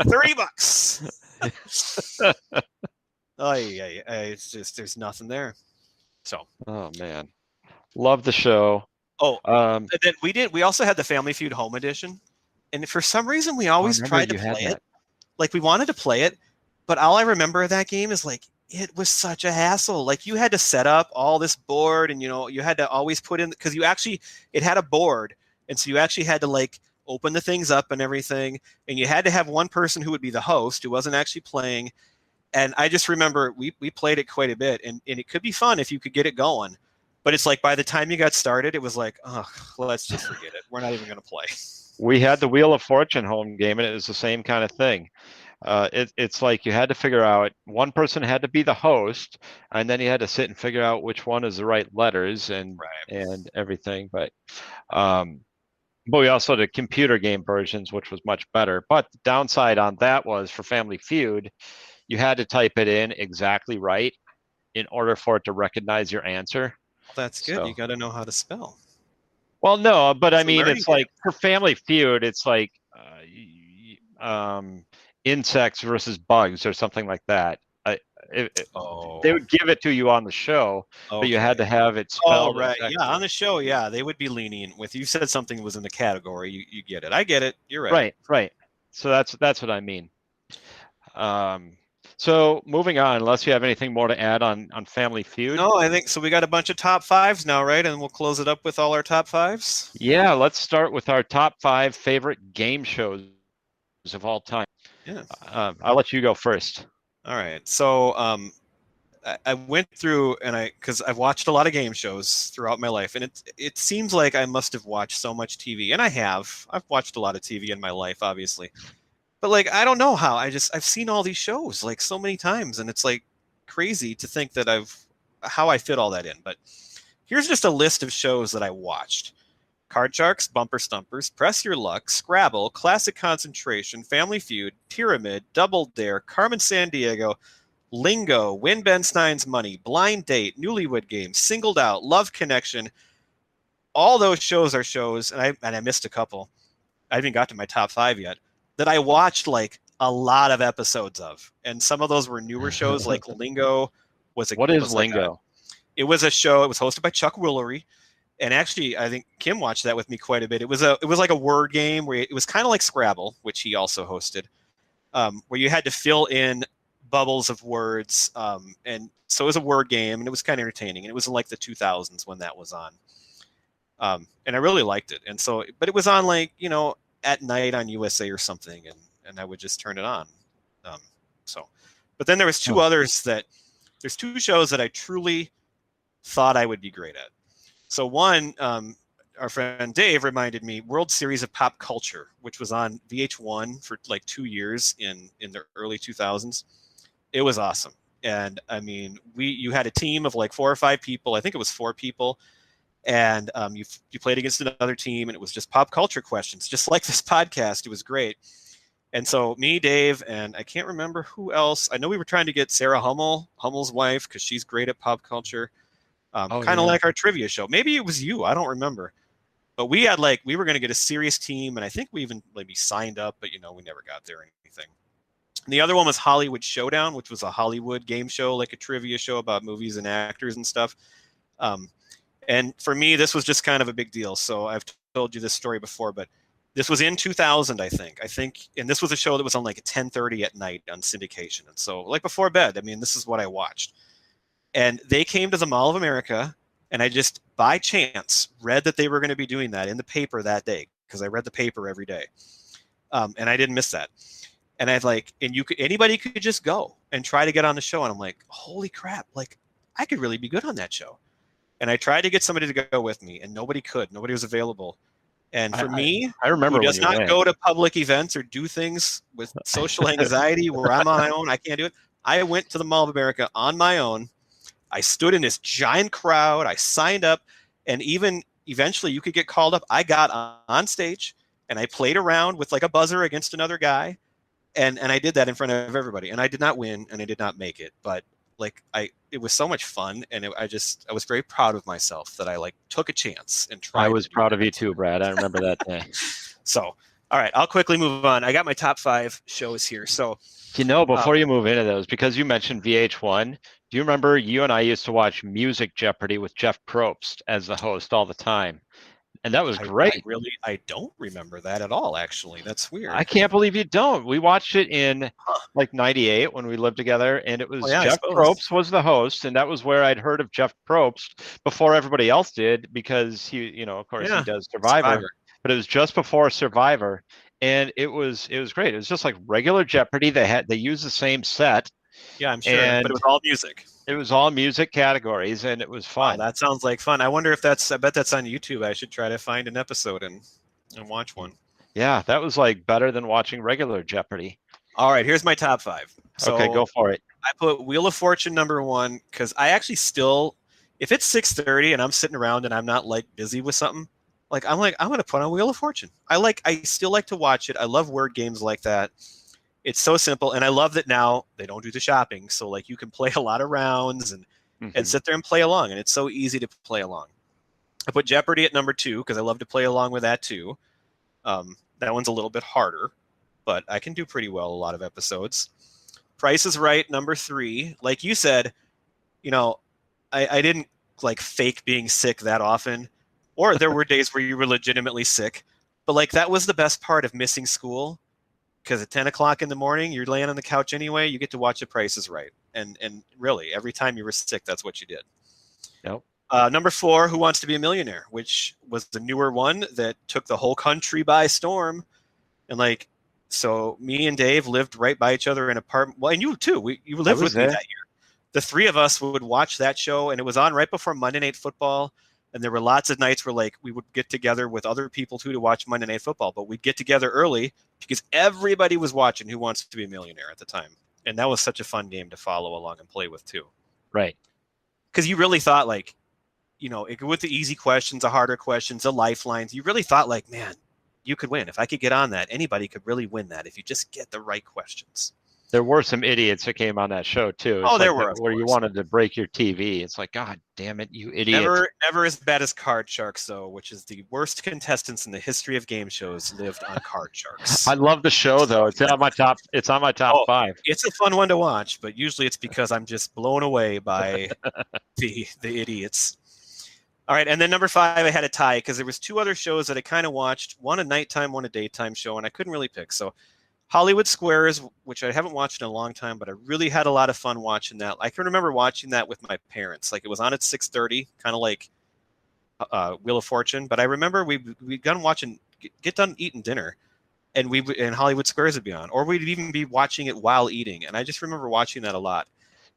$30. Oh yeah, it's just there's nothing there. So. Oh man, love the show. Oh, and then we also had the Family Feud Home Edition, and for some reason we always tried to play it. Like we wanted to play it, but all I remember of that game is like it was such a hassle. Like you had to set up all this board, and you had to always put in because it had a board, and so you actually had to like open the things up and everything, and you had to have one person who would be the host who wasn't actually playing. And I just remember we played it quite a bit, and it could be fun if you could get it going. But it's like by the time you got started, it was like, oh, well, let's just forget it. We're not even going to play. We had the Wheel of Fortune home game, and it was the same kind of thing. It's like you had to figure out one person had to be the host, and then you had to sit and figure out which one is the right letters and everything. But we also did computer game versions, which was much better. But the downside on that was for Family Feud, you had to type it in exactly right in order for it to recognize your answer. That's good. So, you got to know how to spell. Well, no, but I mean, it's like for Family Feud, it's like insects versus bugs or something like that. They would give it to you on the show, but you had to have it spelled. Oh, right. Exactly. Yeah, on the show, yeah, they would be lenient with you. Said something was in the category. You get it. I get it. You're right. Right. So that's what I mean. So moving on, unless you have anything more to add on Family Feud. No, I think so. We got a bunch of top 5s now, right? And we'll close it up with all our top 5s. Yeah, let's start with our top 5 favorite game shows of all time. Yeah. I'll let you go first. All right. So I went through because I've watched a lot of game shows throughout my life, and it seems like I must have watched so much TV, and I have. I've watched a lot of TV in my life, obviously. But like, I don't know how I've seen all these shows like so many times, and it's like crazy to think that how I fit all that in. But here's just a list of shows that I watched: Card Sharks, Bumper Stumpers, Press Your Luck, Scrabble, Classic Concentration, Family Feud, Pyramid, Double Dare, Carmen Sandiego, Lingo, Win Ben Stein's Money, Blind Date, Newlywed Games, Singled Out, Love Connection. All those shows are shows, and I missed a couple. I haven't got to my top 5 yet, that I watched like a lot of episodes of. And some of those were newer shows, like Lingo was a... What is Lingo? It was a show. It was hosted by Chuck Woolery. And actually, I think Kim watched that with me quite a bit. It was like a word game where it was kind of like Scrabble, which he also hosted, where you had to fill in bubbles of words. And so it was a word game, and it was kind of entertaining. And it was in like the 2000s when that was on. And I really liked it. And so, but it was on like, at night on USA or something, and I would just turn it on. But then there was there's 2 shows that I truly thought I would be great at. So one, our friend Dave reminded me, World Series of Pop Culture, which was on VH1 for like 2 years in the early 2000s. It was awesome. And I mean, you had a team of like 4 or 5 people. I think it was 4 people. And you played against another team, and it was just pop culture questions, just like this podcast. It was great. And so me, Dave, and I can't remember who else. I know we were trying to get Sarah Hummel's wife, because she's great at pop culture. Kind of like our trivia show. Maybe it was you. I don't remember. But we had we were going to get a serious team, and I think we even maybe signed up, but we never got there or anything. And the other one was Hollywood Showdown, which was a Hollywood game show, like a trivia show about movies and actors and stuff. And for me, this was just kind of a big deal. So I've told you this story before, but this was in 2000, I think, and this was a show that was on like at 10:30 at night on syndication. And so like before bed, I mean, this is what I watched. And they came to the Mall of America, and I just by chance read that they were going to be doing that in the paper that day, because I read the paper every day. and I didn't miss that. And I'd like, and anybody could just go and try to get on the show, and I'm like, holy crap, like I could really be good on that show. And I tried to get somebody to go with me, and nobody could. Nobody was available. And for me, I remember who does when you not went. go to public events or do things with social anxiety where I'm on my own, I can't do it. I went to the Mall of America on my own. I stood in this giant crowd. I signed up, and even eventually you could get called up. I got on stage, and I played around with like a buzzer against another guy, and I did that in front of everybody. And I did not win, and I did not make it, but like it was so much fun, and I was very proud of myself that I like took a chance and tried. I was proud of you too, Brad. I remember that day. So, all right, I'll quickly move on. I got my top 5 shows here. So, before you move into those, because you mentioned VH1, do you remember you and I used to watch Music Jeopardy with Jeff Probst as the host all the time? And that was great. I don't remember that at all, actually. That's weird. I can't believe you don't. We watched it in like 98 when we lived together, and it was Jeff Probst was the host, and that was where I'd heard of Jeff Probst before everybody else did, because he, of course he does Survivor, but it was just before Survivor, and it was great. It was just like regular Jeopardy. They used the same set. Yeah, I'm sure, but it was all music. It was all music categories, and it was fun. Wow, that sounds like fun. I wonder if I bet that's on YouTube. I should try to find an episode and watch one. Yeah, that was like better than watching regular Jeopardy. All right, here's my top 5. So okay, go for it. I put Wheel of Fortune number 1 because I actually still, if it's 6:30 and I'm sitting around and I'm not like busy with something, I'm going to put on Wheel of Fortune. I still like to watch it. I love word games like that. It's so simple, and I love that now they don't do the shopping, so like you can play a lot of rounds and sit there and play along, and it's so easy to play along. I put Jeopardy at number 2 because I love to play along with that too. That one's a little bit harder, but I can do pretty well a lot of episodes. Price is Right, number 3. Like you said, I didn't like fake being sick that often, or there were days where you were legitimately sick, but like that was the best part of missing school. Because at 10 o'clock in the morning, you're laying on the couch anyway, you get to watch The Price is Right. And really, every time you were sick, that's what you did. Yep. Number 4, Who Wants to Be a Millionaire, which was the newer one that took the whole country by storm. And so me and Dave lived right by each other in an apartment. Well, and you too. You lived with me that year. The 3 of us would watch that show, and it was on right before Monday Night Football. And there were lots of nights where we would get together with other people too to watch Monday Night Football, but we'd get together early because everybody was watching Who Wants to Be a Millionaire at the time. And that was such a fun game to follow along and play with too. Right. Because you really thought with the easy questions, the harder questions, the lifelines, you really thought man, you could win. If I could get on that, anybody could really win that if you just get the right questions. There were some idiots that came on that show too. There were, where you wanted to break your TV. It's like, God damn it, you idiot! Never as bad as Card Sharks though, which is the worst contestants in the history of game shows lived on Card Sharks. I love the show though. It's on my top. It's on my top 5. It's a fun one to watch, but usually it's because I'm just blown away by the idiots. All right, and then number 5, I had a tie because there was 2 other shows that I kind of watched. One a nighttime, one a daytime show, and I couldn't really pick. So Hollywood Squares, which I haven't watched in a long time, but I really had a lot of fun watching that. I can remember watching that with my parents. It was on at 6:30, kind of like Wheel of Fortune. But I remember we'd gone watching, get done eating dinner, and Hollywood Squares would be on, or we'd even be watching it while eating. And I just remember watching that a lot.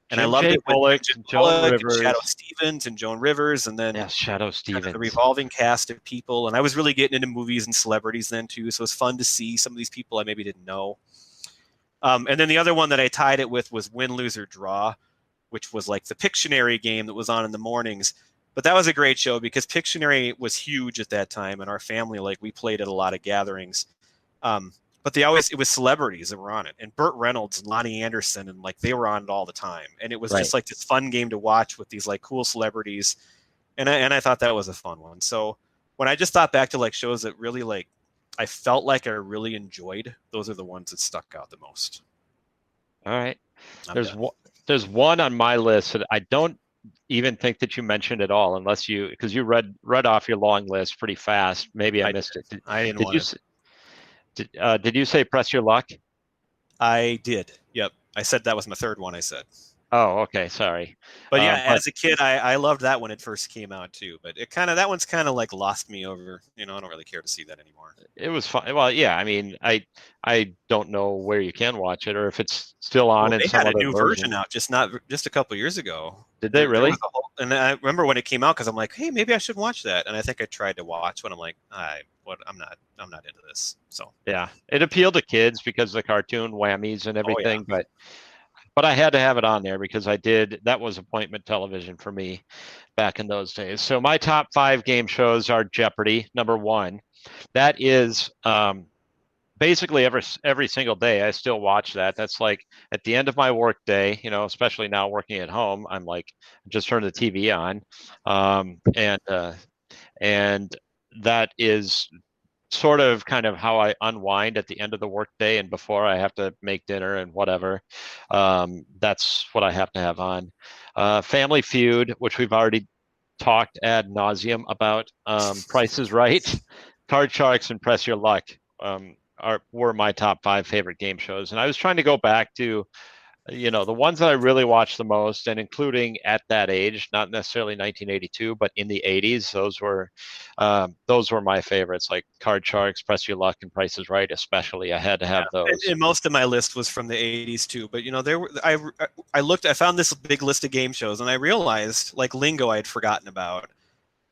And I loved it with Joan Rivers, and Shadow Stevens, and Joan Rivers, and then Shadow Stevens, the revolving cast of people. And I was really getting into movies and celebrities then too, so it was fun to see some of these people I maybe didn't know. And then the other one that I tied it with was Win, Lose, or Draw, which was like the Pictionary game that was on in the mornings. But that was a great show because Pictionary was huge at that time, and our family we played at a lot of gatherings. But it was celebrities that were on it, and Burt Reynolds and Lonnie Anderson, and they were on it all the time. And it was just this fun game to watch with these cool celebrities. And I thought that was a fun one. So when I just thought back to shows that really I felt like I really enjoyed, those are the ones that stuck out the most. All right. There's one on my list that I don't even think that you mentioned at all, because you read off your long list pretty fast. Maybe I missed it. I didn't want to. Did you say Press Your Luck? I did. Yep. I said that was my third one I said. Oh, okay, sorry. But yeah, But as a kid, I loved that when it first came out too. But that one's kind of like lost me over. I don't really care to see that anymore. it was fun. Well, yeah, I mean, I don't know where you can watch it or if it's still on Well, in they some had a other new version version. out just a couple years ago. Did they There was really? a whole, and I remember when it came out because I'm like, hey, maybe I should watch that. And I think I tried to watch one. I'm like, I'm not into this. So, Yeah, it appealed to kids because of the cartoon whammies and oh yeah. everything, but I had to have it on there because that was appointment television for me back in those days. So my top 5 game shows are Jeopardy, number 1. That is basically every single day I still watch that. That's like at the end of my work day, especially now working at home, I'm like just turn the TV on. And that is sort of kind of how I unwind at the end of the workday and before I have to make dinner and whatever. That's what I have to have on. Family Feud, which we've already talked ad nauseum about. Price is Right, Card Sharks, and Press Your Luck were my top 5 favorite game shows. And I was trying to go back to the ones that I really watched the most, and including at that age, not necessarily 1982, but in the 80s, those were my favorites, like Card Sharks, Press Your Luck, and Price is Right. Especially, I had to have those. And most of my list was from the 80s too. But there were I found this big list of game shows, and I realized like Lingo I had forgotten about.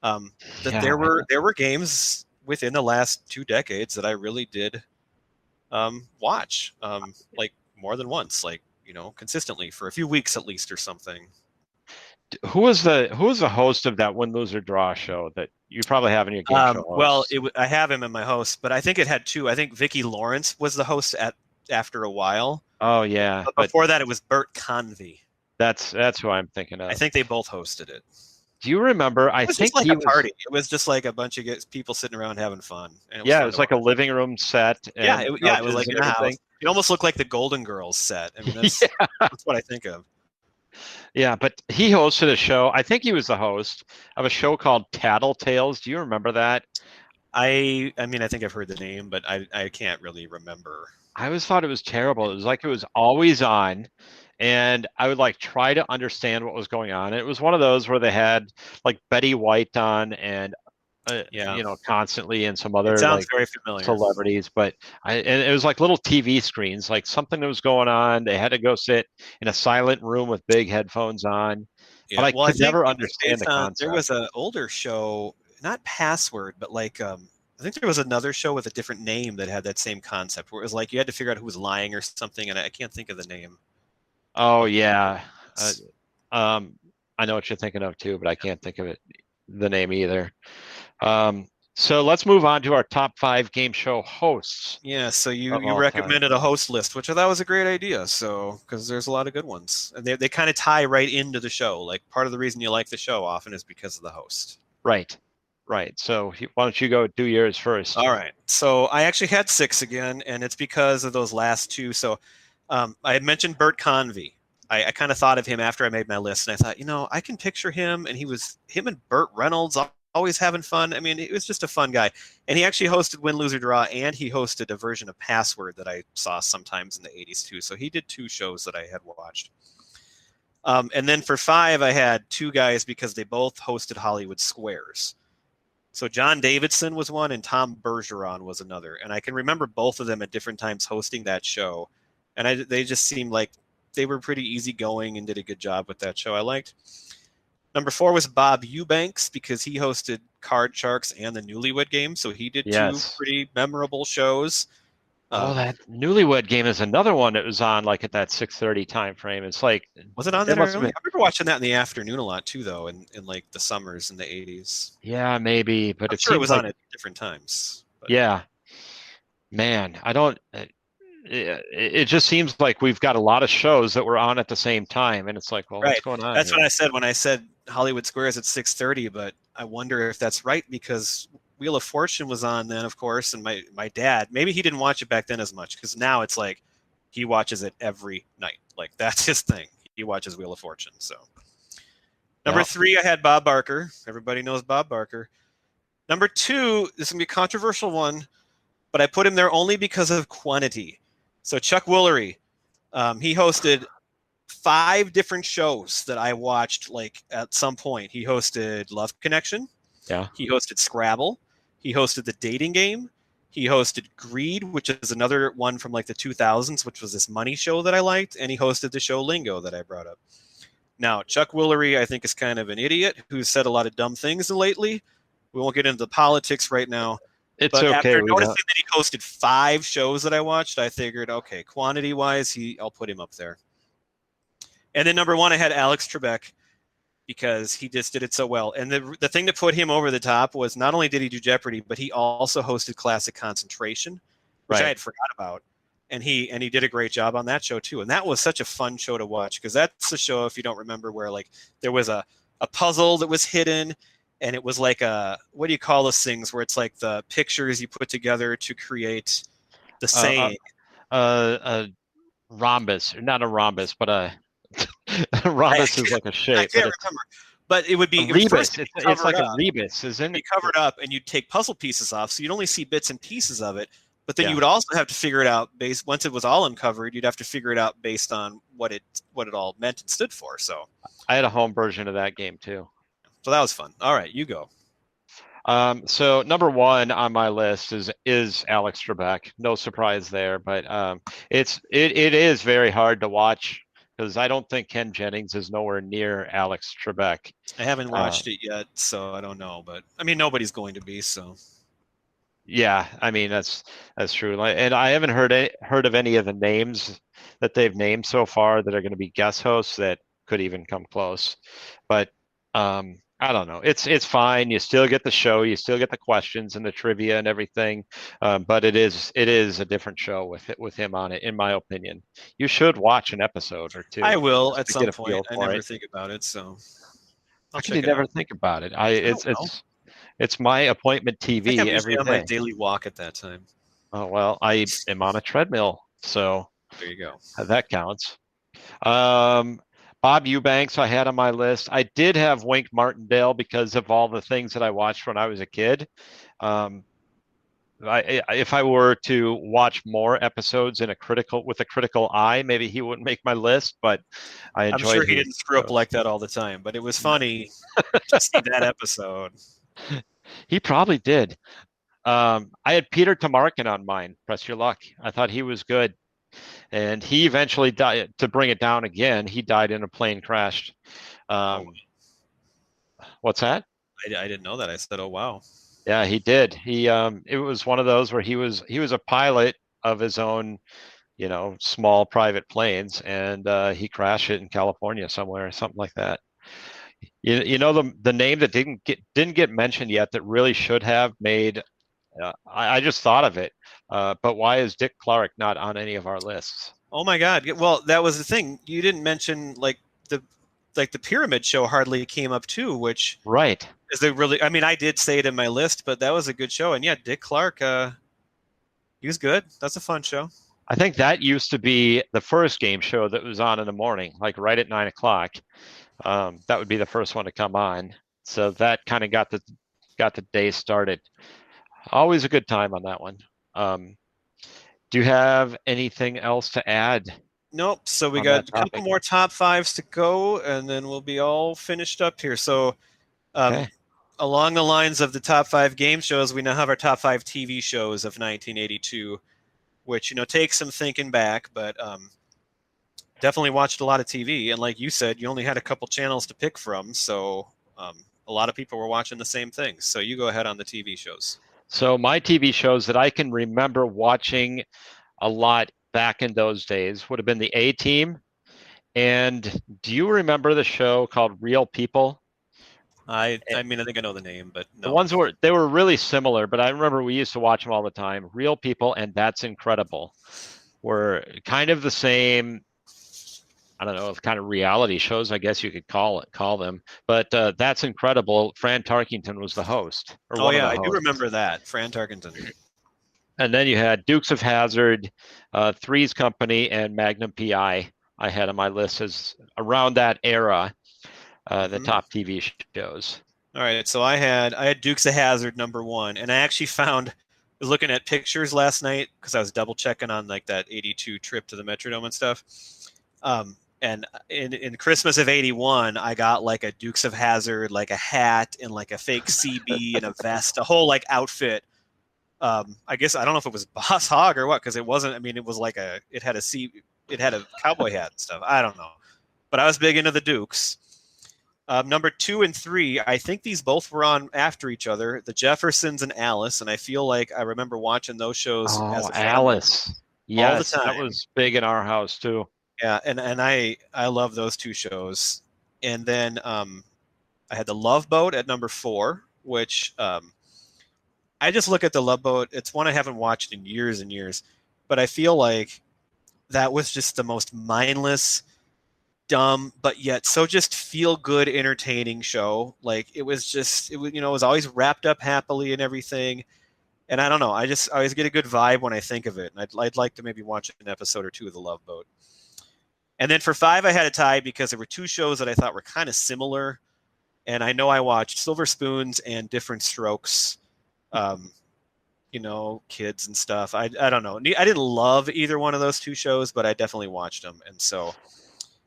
That Yeah. there were games within the last 2 decades that I really did watch like more than once, like consistently for a few weeks at least or something. Who was the host of that Win, Lose, or Draw show that you probably have in your game show Well, hosts? I have him in my host, but I think it had 2. I think Vicki Lawrence was the host after a while. Oh yeah, But before that, it was Bert Convey. that's who I'm thinking of. I think they both hosted it. Do you remember? It was just like a party. It was just like a bunch of people sitting around having fun. And it was like a living room set. Yeah, it was like in a house. It almost looked like the Golden Girls set. I mean, that's what I think of. Yeah, but he hosted a show. I think he was the host of a show called Tattletales. Do you remember that? I mean, I think I've heard the name, but I can't really remember. I always thought it was terrible. It was like it was always on, and I would like try to understand what was going on. It was one of those where they had like Betty White on and constantly, and some other sounds very familiar celebrities, and it was like little TV screens, like something that was going on. They had to go sit in a silent room with big headphones on. Yeah. But I could never understand the concept. There was an older show, not Password, but like I think there was another show with a different name that had that same concept, where it was like you had to figure out who was lying or something, and I can't think of the name. Oh yeah, I know what you're thinking of too, but I can't think of the name either. So let's move on to our top 5 game show hosts. Yeah, so you recommended a host list, which I thought was a great idea. So because there's a lot of good ones, and they kind of tie right into the show. Like part of the reason you like the show often is because of the host. Right. So why don't you go do yours first? All right. So I actually had 6 again, and it's because of those last 2. So I had mentioned Bert Convey. I kind of thought of him after I made my list, and I thought, I can picture him, and him and Burt Reynolds always having fun. I mean, it was just a fun guy. And he actually hosted Win, Lose, or Draw, and he hosted a version of Password that I saw sometimes in the 80s too. So he did 2 shows that I had watched. And then for 5, I had 2 guys because they both hosted Hollywood Squares. So John Davidson was one and Tom Bergeron was another. And I can remember both of them at different times hosting that show. And they just seemed like they were pretty easygoing and did a good job with that show. I liked. Number 4 was Bob Eubanks because he hosted Card Sharks and the Newlywed Game. So he did 2 pretty memorable shows. That Newlywed Game is another one that was on like at that 6:30 time frame. It's like, was it on that early? I remember watching that in the afternoon a lot too, though, in like the summers in the 80s. Yeah, maybe, but I'm sure it was on at different times. But. Yeah, man, I don't. It just seems like we've got a lot of shows that were on at the same time, and it's like, well, what's going on? That's what I said when I said Hollywood Squares at 6:30, but I wonder if that's right because Wheel of Fortune was on then, of course, and my dad, maybe he didn't watch it back then as much because now it's like he watches it every night. Like that's his thing. He watches Wheel of Fortune. So number 3, I had Bob Barker. Everybody knows Bob Barker. Number 2, this is gonna be a controversial one, but I put him there only because of quantity. So Chuck Woolery, he hosted 5 different shows that I watched like at some point. He hosted Love Connection. Yeah. He hosted Scrabble. He hosted The Dating Game. He hosted Greed, which is another one from like the 2000s, which was this money show that I liked. And he hosted the show Lingo that I brought up. Now, Chuck Woolery, I think, is kind of an idiot who's said a lot of dumb things lately. We won't get into the politics right now. It's but okay. After noticing that he hosted 5 shows that I watched, I figured, okay, quantity-wise, I'll put him up there. And then number 1, I had Alex Trebek because he just did it so well. And the thing that put him over the top was not only did he do Jeopardy, but he also hosted Classic Concentration, which I had forgot about. And he did a great job on that show too. And that was such a fun show to watch because that's the show, if you don't remember, where like there was a puzzle that was hidden, and it was like what do you call those things where it's like the pictures you put together to create the saying. A rhombus, not a rhombus, but a rhombus is like a shape. I can't remember. But it would be rebus. It's like a rebus, isn't it? You cover it up and you take puzzle pieces off, so you'd only see bits and pieces of it. But then you would also have to figure it out once it was all uncovered. You'd have to figure it out based on what it all meant and stood for. So I had a home version of that game too. So that was fun. All right, you go. So number 1 on my list is Alex Trebek. No surprise there, but it is very hard to watch because I don't think Ken Jennings is nowhere near Alex Trebek. I haven't watched it yet, so I don't know. But I mean, nobody's going to be, so. Yeah, I mean that's true, and I haven't heard of any of the names that they've named so far that are going to be guest hosts that could even come close. But I don't know. It's fine. You still get the show. You still get the questions and the trivia and everything. But it is a different show with him on it, in my opinion. You should watch an episode or two. I will at some point. I never think about it, so. How can you never think about it? It's my appointment TV every day. On my daily walk at that time. Oh well, I am on a treadmill, so there you go. That counts. Bob Eubanks I had on my list. I did have Wink Martindale because of all the things that I watched when I was a kid. If I were to watch more episodes with a critical eye, maybe he wouldn't make my list, but I'm sure he didn't screw up like that all the time, but it was funny to see that episode. He probably did. I had Peter Tamarkin on mine. Press your luck. I thought he was good. And he eventually died. To bring it down again, he died in a plane crash. What's that? I didn't know that. I said, oh, wow. Yeah, he did. It was one of those where he was a pilot of his own, small private planes, and he crashed it in California somewhere, something like that. The name that didn't get mentioned yet that really should have made. I just thought of it, but why is Dick Clark not on any of our lists? Oh my God! Well, that was the thing. You didn't mention the Pyramid Show hardly came up too, which right is a really. I mean, I did say it in my list, but that was a good show, and yeah, Dick Clark, he was good. That's a fun show. I think that used to be the first game show that was on in the morning, like right at 9:00. That would be the first one to come on. So that kind of got the day started. Always a good time on that one. Do you have anything else to add? Nope. So we got a couple more top 5s to go, and then we'll be all finished up here. So along the lines of the top 5 game shows, we now have our top 5 TV shows of 1982, which, takes some thinking back, but definitely watched a lot of TV. And like you said, you only had a couple channels to pick from, so a lot of people were watching the same things. So you go ahead on the TV shows. So my TV shows that I can remember watching a lot back in those days would have been the A-Team. And do you remember the show called Real People? I mean, I think I know the name, but no. The ones they were really similar, but I remember we used to watch them all the time. Real People and That's Incredible were kind of the same. I don't know, kind of reality shows, I guess you could call them. But That's Incredible. Fran Tarkington was the host. Oh, yeah, I do remember that. Fran Tarkington. And then you had Dukes of Hazzard, Three's Company, and Magnum P.I. I had on my list as around that era, the top TV shows. All right, so I had Dukes of Hazzard number 1, and I actually found, looking at pictures last night, because I was double checking on like that 82 trip to the Metrodome and stuff. And in Christmas of '81, I got like a Dukes of Hazzard, like a hat and like a fake CB and a vest, a whole like outfit. I guess I don't know if it was Boss Hog or what, because it wasn't. I mean, it was like it had a cowboy hat and stuff. I don't know, but I was big into the Dukes. Number 2 and 3, I think these both were on after each other. The Jeffersons and Alice, and I feel like I remember watching those shows as Oh, a family Alice. all the Yes, that time. was big in our house too. Yeah, and I love those two shows. And then I had the Love Boat at number 4, which I just look at the Love Boat. It's one I haven't watched in years and years, but I feel like that was just the most mindless, dumb, but yet so just feel good, entertaining show. Like it was just, it was, it was always wrapped up happily and everything. And I don't know, I always get a good vibe when I think of it. And I'd like to maybe watch an episode or two of the Love Boat. And then for 5, I had a tie because there were two shows that I thought were kind of similar. And I know I watched Silver Spoons and Different Strokes, kids and stuff. I don't know. I didn't love either one of those two shows, but I definitely watched them. And so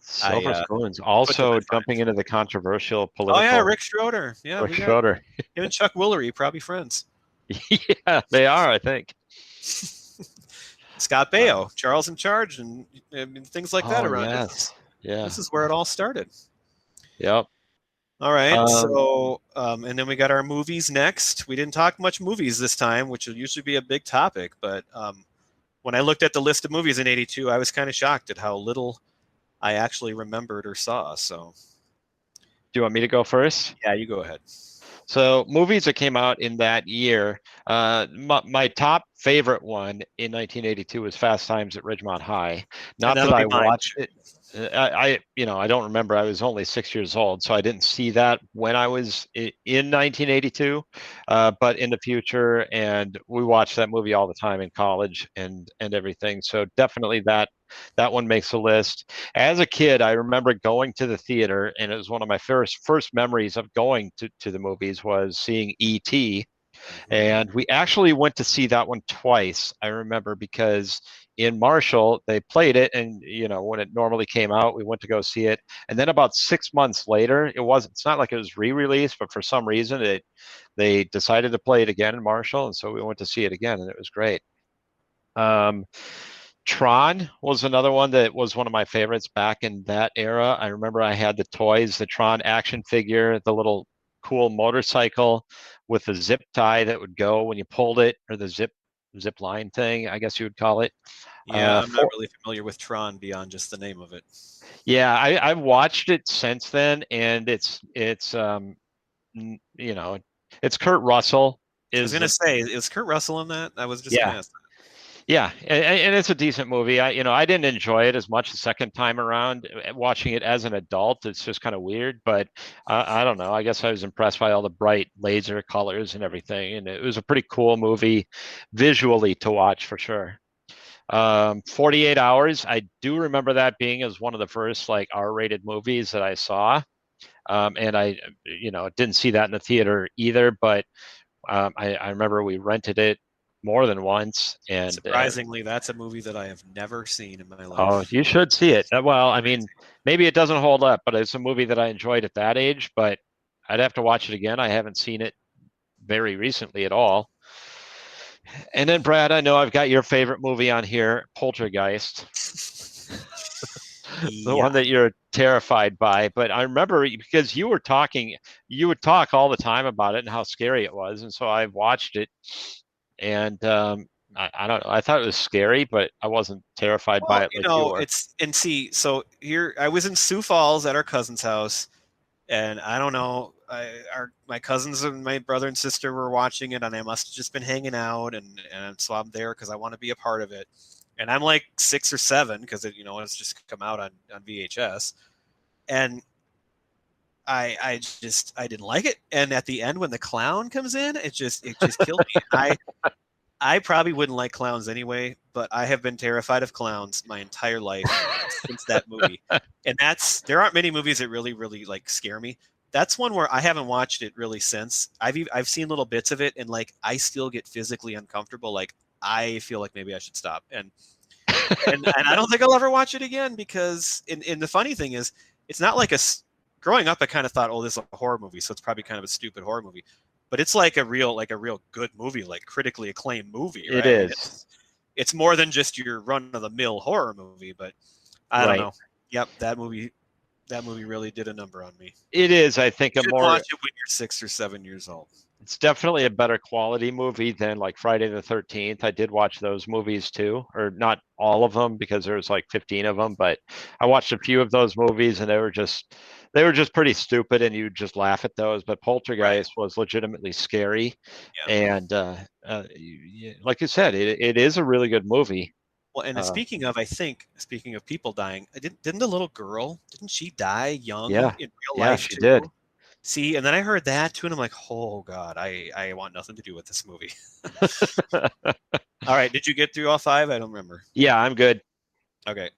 Silver Spoons. put them Also at 5. jumping into the controversial political. Oh, yeah, Rick Schroeder. Yeah, Rick Schroeder. Him and Chuck Woolery, probably friends. Yeah, they are, I think. Scott Baio, Charles in Charge, and things like that around. Yes. Yeah. This is where it all started. Yep. All right. So, and then we got our movies next. We didn't talk much movies this time, which will usually be a big topic. But when I looked at the list of movies in '82, I was kind of shocked at how little I actually remembered or saw. So, do you want me to go first? Yeah, you go ahead. So movies that came out in that year, my top favorite one in 1982 was Fast Times at Ridgemont High. Not that I watched it. I don't remember. I was only 6 years old, so I didn't see that when I was in 1982, but in the future, and we watched that movie all the time in college and everything. So definitely that one makes the list. As a kid, I remember going to the theater, and it was one of my first memories of going to the movies was seeing E.T. And we actually went to see that one twice. I remember because in Marshall they played it, and when it normally came out, we went to go see it. And then about 6 months later, it's not like it was re-released, but for some reason they decided to play it again in Marshall, and so we went to see it again, and it was great. Tron was another one that was one of my favorites back in that era. I remember I had the toys, the Tron action figure, the little cool motorcycle with the zip tie that would go when you pulled it, or the zip line thing, I guess you would call it. Yeah, I'm not really familiar with Tron beyond just the name of it. Yeah, I've watched it since then, and it's Kurt Russell. I was gonna say, is Kurt Russell in that? I was just gonna ask that. Yeah, and it's a decent movie. I didn't enjoy it as much the second time around. Watching it as an adult, it's just kind of weird. But I don't know. I guess I was impressed by all the bright laser colors and everything, and it was a pretty cool movie visually to watch for sure. 48 Hours. I do remember that being as one of the first like R-rated movies that I saw, and I didn't see that in the theater either. But I remember we rented it more than once, and surprisingly, that's a movie that I have never seen in my life. Oh, you should see it. Well, I mean, maybe it doesn't hold up, but it's a movie that I enjoyed at that age. But I'd have to watch it again. I haven't seen it very recently at all. And then, Brad, I know I've got your favorite movie on here, Poltergeist. The one that you're terrified by. But I remember because you would talk all the time about it and how scary it was, and so I watched it. And I don't know. I thought it was scary, but I wasn't terrified by it. So here I was in Sioux Falls at our cousin's house, and I don't know. My cousins and my brother and sister were watching it, and I must have just been hanging out, and so I'm there because I want to be a part of it. And I'm like 6 or 7 because it's just come out on VHS, and I didn't like it. And at the end, when the clown comes in, it just killed me. I probably wouldn't like clowns anyway, but I have been terrified of clowns my entire life since that movie. And there aren't many movies that really, really like scare me. That's one where I haven't watched it really since. I've seen little bits of it, and like I still get physically uncomfortable. Like I feel like maybe I should stop. And and I don't think I'll ever watch it again because and the funny thing is, it's not like growing up I kind of thought, oh, this is a horror movie, so it's probably kind of a stupid horror movie. But it's like a real good movie, like critically acclaimed movie, right? It I mean, is. it's more than just your run of the mill horror movie, but I don't Right. know. Yep, that movie really did a number on me. It is, I think, You should watch it when you're 6 or 7 years old. it's definitely a better quality movie than like Friday the 13th. I did watch those movies too, or not all of them because there's like 15 of them, but I watched a few of those movies and they were just pretty stupid and you just laugh at those. But Poltergeist was legitimately scary. Yeah. And like you said, it is a really good movie. Well, and speaking of people dying, didn't the little girl, didn't she die young Yeah. in real Yeah, life she too? did. See, and then I heard that too, and I'm like, oh God, I want nothing to do with this movie. All right, did you get through all 5? I don't remember. Yeah, I'm good. Okay,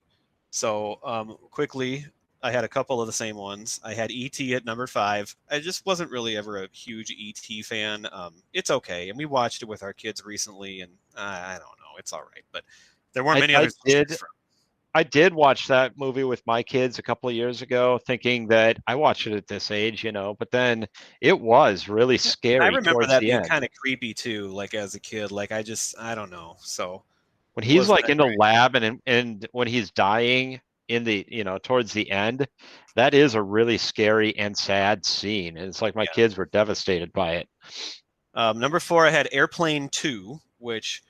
so quickly, I had a couple of the same ones. I had E.T. at number 5. I just wasn't really ever a huge E.T. fan. It's okay, and we watched it with our kids recently, and I don't know, it's all right, but there weren't many others to choose from. I did watch that movie with my kids a couple of years ago, thinking that I watched it at this age, but then it was really scary. I remember towards that the being end. kind of creepy too, like as a kid. Like I don't know. So When he's like in the lab and when he's dying in the, towards the end, that is a really scary and sad scene. And it's like my kids were devastated by it. Number 4, I had Airplane 2, which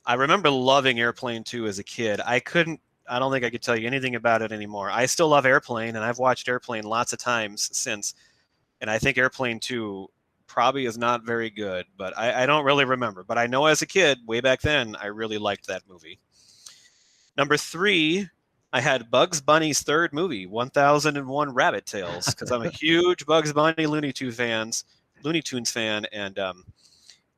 I remember loving Airplane 2 as a kid. I don't think I could tell you anything about it anymore. I still love Airplane, and I've watched Airplane lots of times since. And I think Airplane 2 probably is not very good, but I don't really remember. But I know as a kid, way back then, I really liked that movie. Number 3, I had Bugs Bunny's third movie, 1001 Rabbit Tales, because I'm a huge Bugs Bunny Looney Tunes fan, and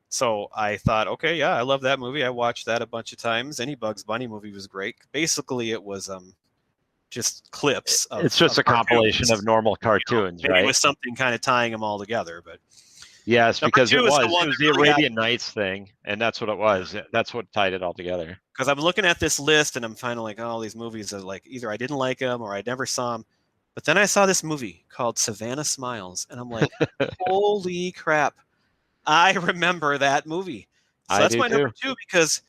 so I thought, okay, yeah, I love that movie. I watched that a bunch of times. Any Bugs Bunny movie was great. Basically, it was just clips. It's just a compilation of normal cartoons, maybe right? It was something kind of tying them all together, but yes, because it was the really Arabian Nights thing, and that's what it was. That's what tied it all together. Because I'm looking at this list, and I'm kind of like, oh, these movies are like either I didn't like them or I never saw them. But then I saw this movie called Savannah Smiles, and I'm like, holy crap. I remember that movie. So that's my number 2 because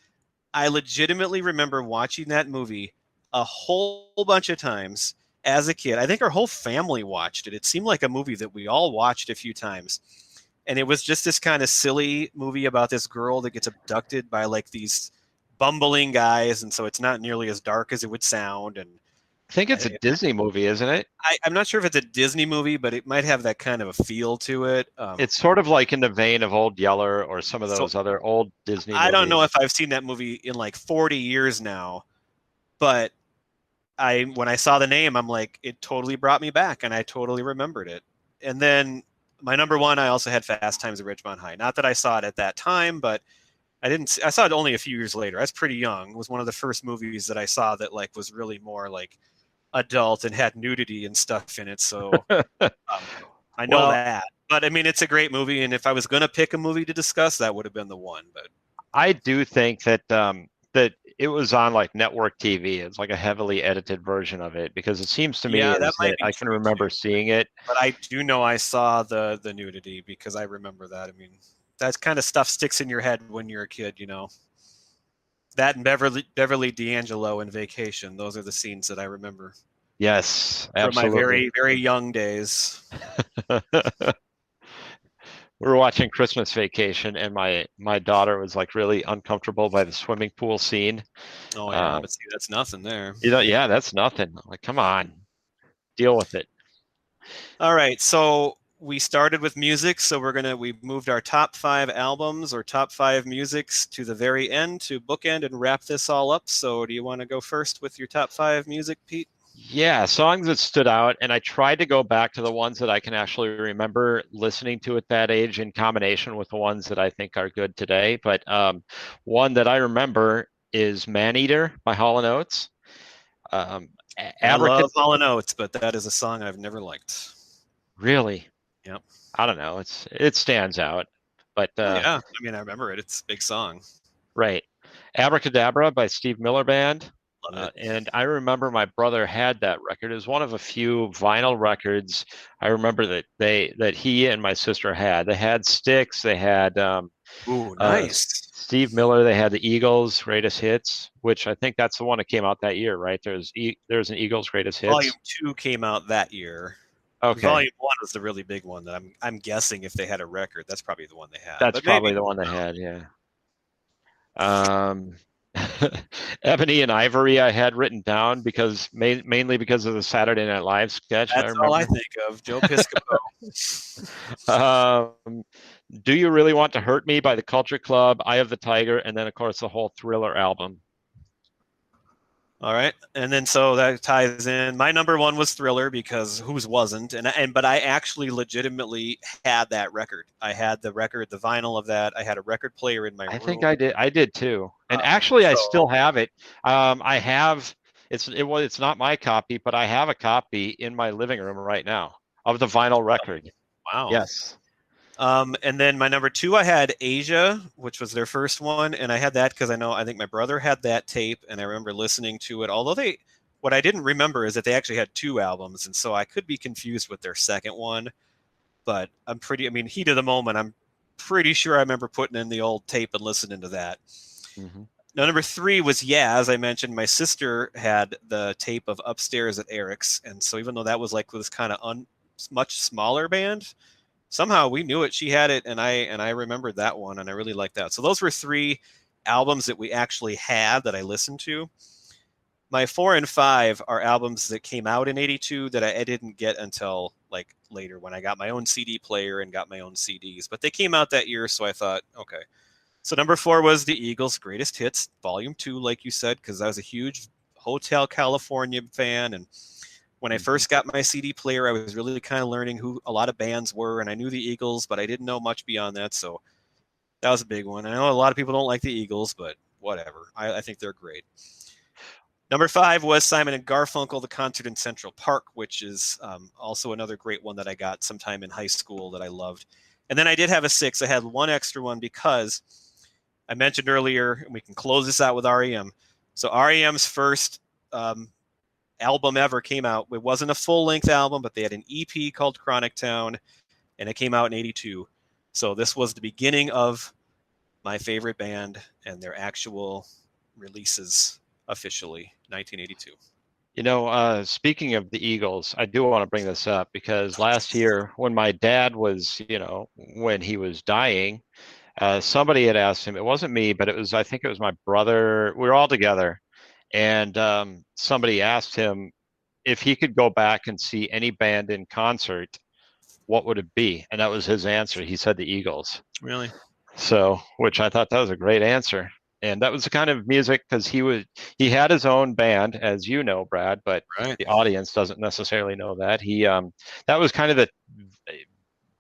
I legitimately remember watching that movie a whole bunch of times as a kid. I think our whole family watched it. It seemed like a movie that we all watched a few times. And it was just this kind of silly movie about this girl that gets abducted by like these bumbling guys. And so it's not nearly as dark as it would sound. And I think it's a Disney movie, isn't it? I'm not sure if it's a Disney movie, but it might have that kind of a feel to it. It's sort of like in the vein of Old Yeller or some of those other old Disney movies. I don't know if I've seen that movie in like 40 years now, but when I saw the name, I'm like, it totally brought me back, and I totally remembered it. And then my number 1, I also had Fast Times at Ridgemont High. Not that I saw it at that time, but I saw it only a few years later. I was pretty young. It was one of the first movies that I saw that like was really more like adult and had nudity and stuff in it. So I know that. But I mean, it's a great movie, and if I was going to pick a movie to discuss, that would have been the one. But I do think that that it was on like network TV. It's like a heavily edited version of it because it seems to me that I can remember seeing it. But I do know I saw the nudity because I remember that. I mean, that kind of stuff sticks in your head when you're a kid, That and Beverly D'Angelo in Vacation. Those are the scenes that I remember. Yes, absolutely. From my very, very young days. We were watching Christmas Vacation, and my daughter was like really uncomfortable by the swimming pool scene. Oh yeah, but see, that's nothing there. Yeah, that's nothing. Like, come on, deal with it. All right, so we started with music, so we moved our top 5 albums or top 5 musics to the very end to bookend and wrap this all up. So do you want to go first with your top 5 music, Pete? Yeah, songs that stood out, and I tried to go back to the ones that I can actually remember listening to at that age in combination with the ones that I think are good today. But one that I remember is "Man-Eater" by Hall & Oates. I love Hall & Oates, but that is a song I've never liked. Really? Yep. I don't know. It stands out, but yeah, I mean, I remember it. It's a big song. Right. "Abracadabra" by Steve Miller Band. Love it. And I remember my brother had that record. It was one of a few vinyl records I remember that he and my sister had. They had Styx. They had Ooh, uh, nice. Steve Miller. They had the Eagles' Greatest Hits, which I think that's the one that came out that year, right? There's an Eagles' Greatest Volume Hits. 2 came out that year. Okay, Volume 1 was the really big one that I'm guessing if they had a record, that's probably the one they had. that's But maybe. probably the one they had. Yeah. Um, Ebony and Ivory I had written down because mainly because of the Saturday Night Live sketch. I That's all I remember. think of. Joe Piscopo. Um, Do You Really Want to Hurt Me by the Culture Club, Eye of the Tiger, and then of course the whole Thriller album. All right, and then so that ties in. My number one was Thriller because whose wasn't, but I actually legitimately had that record. I had the record, the vinyl of that. I had a record player in my I room. think I did. I did too. And actually, I So still have it. I have. It's not my copy, but I have a copy in my living room right now of the vinyl record. wow. Yes. And then my number two, I had Asia, which was their first one, and I had that because I think my brother had that tape, and I remember listening to it. Although what I didn't remember is that they actually had two albums, and so I could be confused with their second one. But heat of the moment, I'm pretty sure I remember putting in the old tape and listening to that. Mm-hmm. Now, number three was as I mentioned, my sister had the tape of Upstairs at Eric's, and so even though that was like this kind of much smaller band, somehow we knew it. She had it, and I remembered that one, and I really liked that. So those were three albums that we actually had that I listened to. My 4 and 5 are albums that came out in '82 that I didn't get until like later when I got my own CD player and got my own CDs. But they came out that year, so I thought, okay. So number 4 was the Eagles' Greatest Hits, Volume 2, like you said, because I was a huge Hotel California fan, and when I first got my CD player, I was really kind of learning who a lot of bands were, and I knew the Eagles, but I didn't know much beyond that. So that was a big one. I know a lot of people don't like the Eagles, but whatever. I think they're great. Number 5 was Simon and Garfunkel, the concert in Central Park, which is also another great one that I got sometime in high school that I loved. And then I did have a 6. I had one extra one because I mentioned earlier, and we can close this out with REM. So REM's first album ever came out. It wasn't a full-length album, but they had an EP called Chronic Town, and it came out in '82. So this was the beginning of my favorite band and their actual releases officially, 1982. Speaking of the Eagles, I do want to bring this up because last year when my dad was, when he was dying, somebody had asked him, it wasn't me, but I think it was my brother. We were all together. And somebody asked him if he could go back and see any band in concert, what would it be? And that was his answer. He said the Eagles. Really? So, which I thought that was a great answer. And that was the kind of music because he had his own band, as you know, Brad, but Right. the audience doesn't necessarily know that. That was kind of the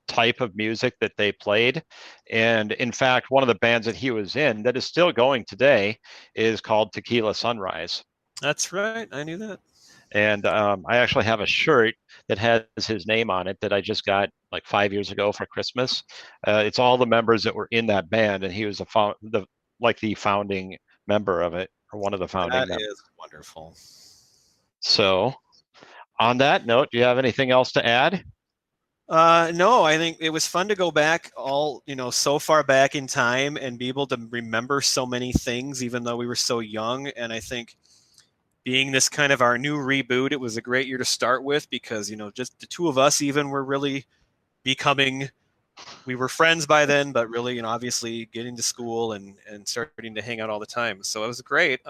type of music that they played. And in fact, one of the bands that he was in that is still going today is called Tequila Sunrise. That's right. I knew that. And I actually have a shirt that has his name on it that I just got like 5 years ago for Christmas. It's all the members that were in that band, and he was the founding member of it, or one of the founding members. That is wonderful. So, on that note, do you have anything else to add? No, I think it was fun to go back so far back in time and be able to remember so many things, even though we were so young. And I think being this kind of our new reboot, it was a great year to start with because, just the two of us even were really becoming, we were friends by then, but really, obviously getting to school and starting to hang out all the time. So it was great.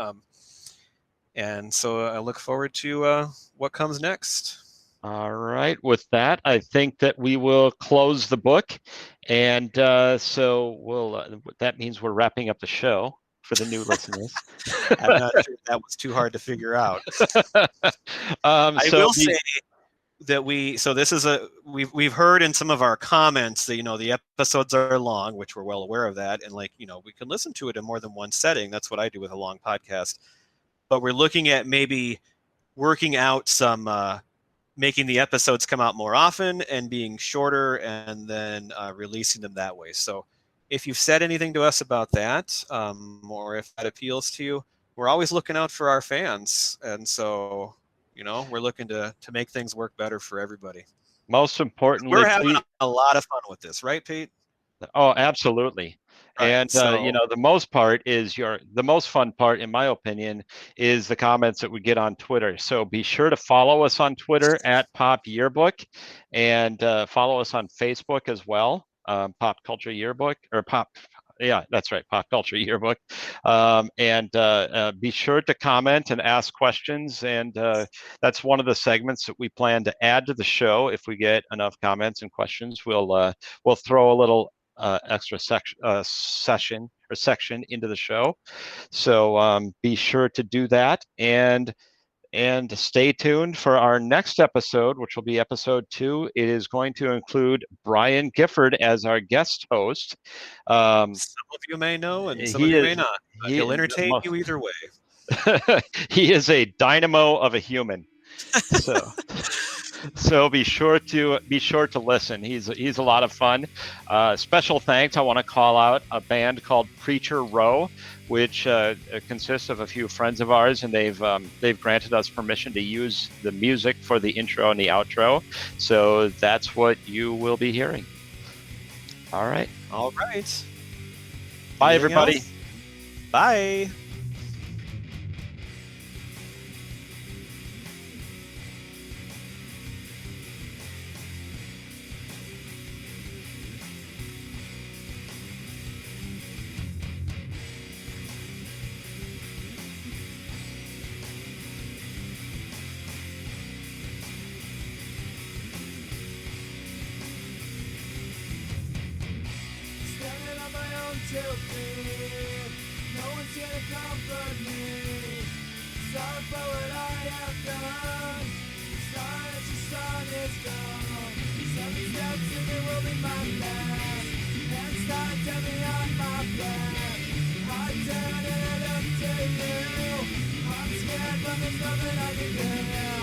And so I look forward to what comes next. All right. With that, I think that we will close the book. And so that means we're wrapping up the show for the new listeners. I'm not sure that was too hard to figure out. I will say that we've heard in some of our comments that, the episodes are long, which we're well aware of that. And we can listen to it in more than one setting. That's what I do with a long podcast. But we're looking at maybe working out some, making the episodes come out more often and being shorter and then releasing them that way. So if you've said anything to us about that, or if that appeals to you, we're always looking out for our fans, and so we're looking to make things work better for everybody. Most importantly, we're having a lot of fun with this, right, Pete? Oh, absolutely. Right, And the most fun part, in my opinion, is the comments that we get on Twitter. So be sure to follow us on Twitter at Pop Yearbook, and follow us on Facebook as well, Pop Culture Yearbook, or Pop. Yeah, that's right, Pop Culture Yearbook. And be sure to comment and ask questions. And that's one of the segments that we plan to add to the show. If we get enough comments and questions, we'll throw a little extra section into the show. So be sure to do that, and stay tuned for our next episode, which will be episode 2. It is going to include Brian Gifford as our guest host. Some of you may know, and some of you may not. He'll entertain you either way. He is a dynamo of a human. So be sure to listen. He's a lot of fun. Special thanks. I want to call out a band called Preacher Row, which consists of a few friends of ours, and they've granted us permission to use the music for the intro and the outro. So that's what you will be hearing. All right. Bye, everybody. Bye. No one's gonna comfort me. Sorry for what I have done. Sorry that your song is gone. 7 steps and it will be my last. Hands tied, tell me on my back. Heart down and I look to you. I'm scared, but there's nothing I can do.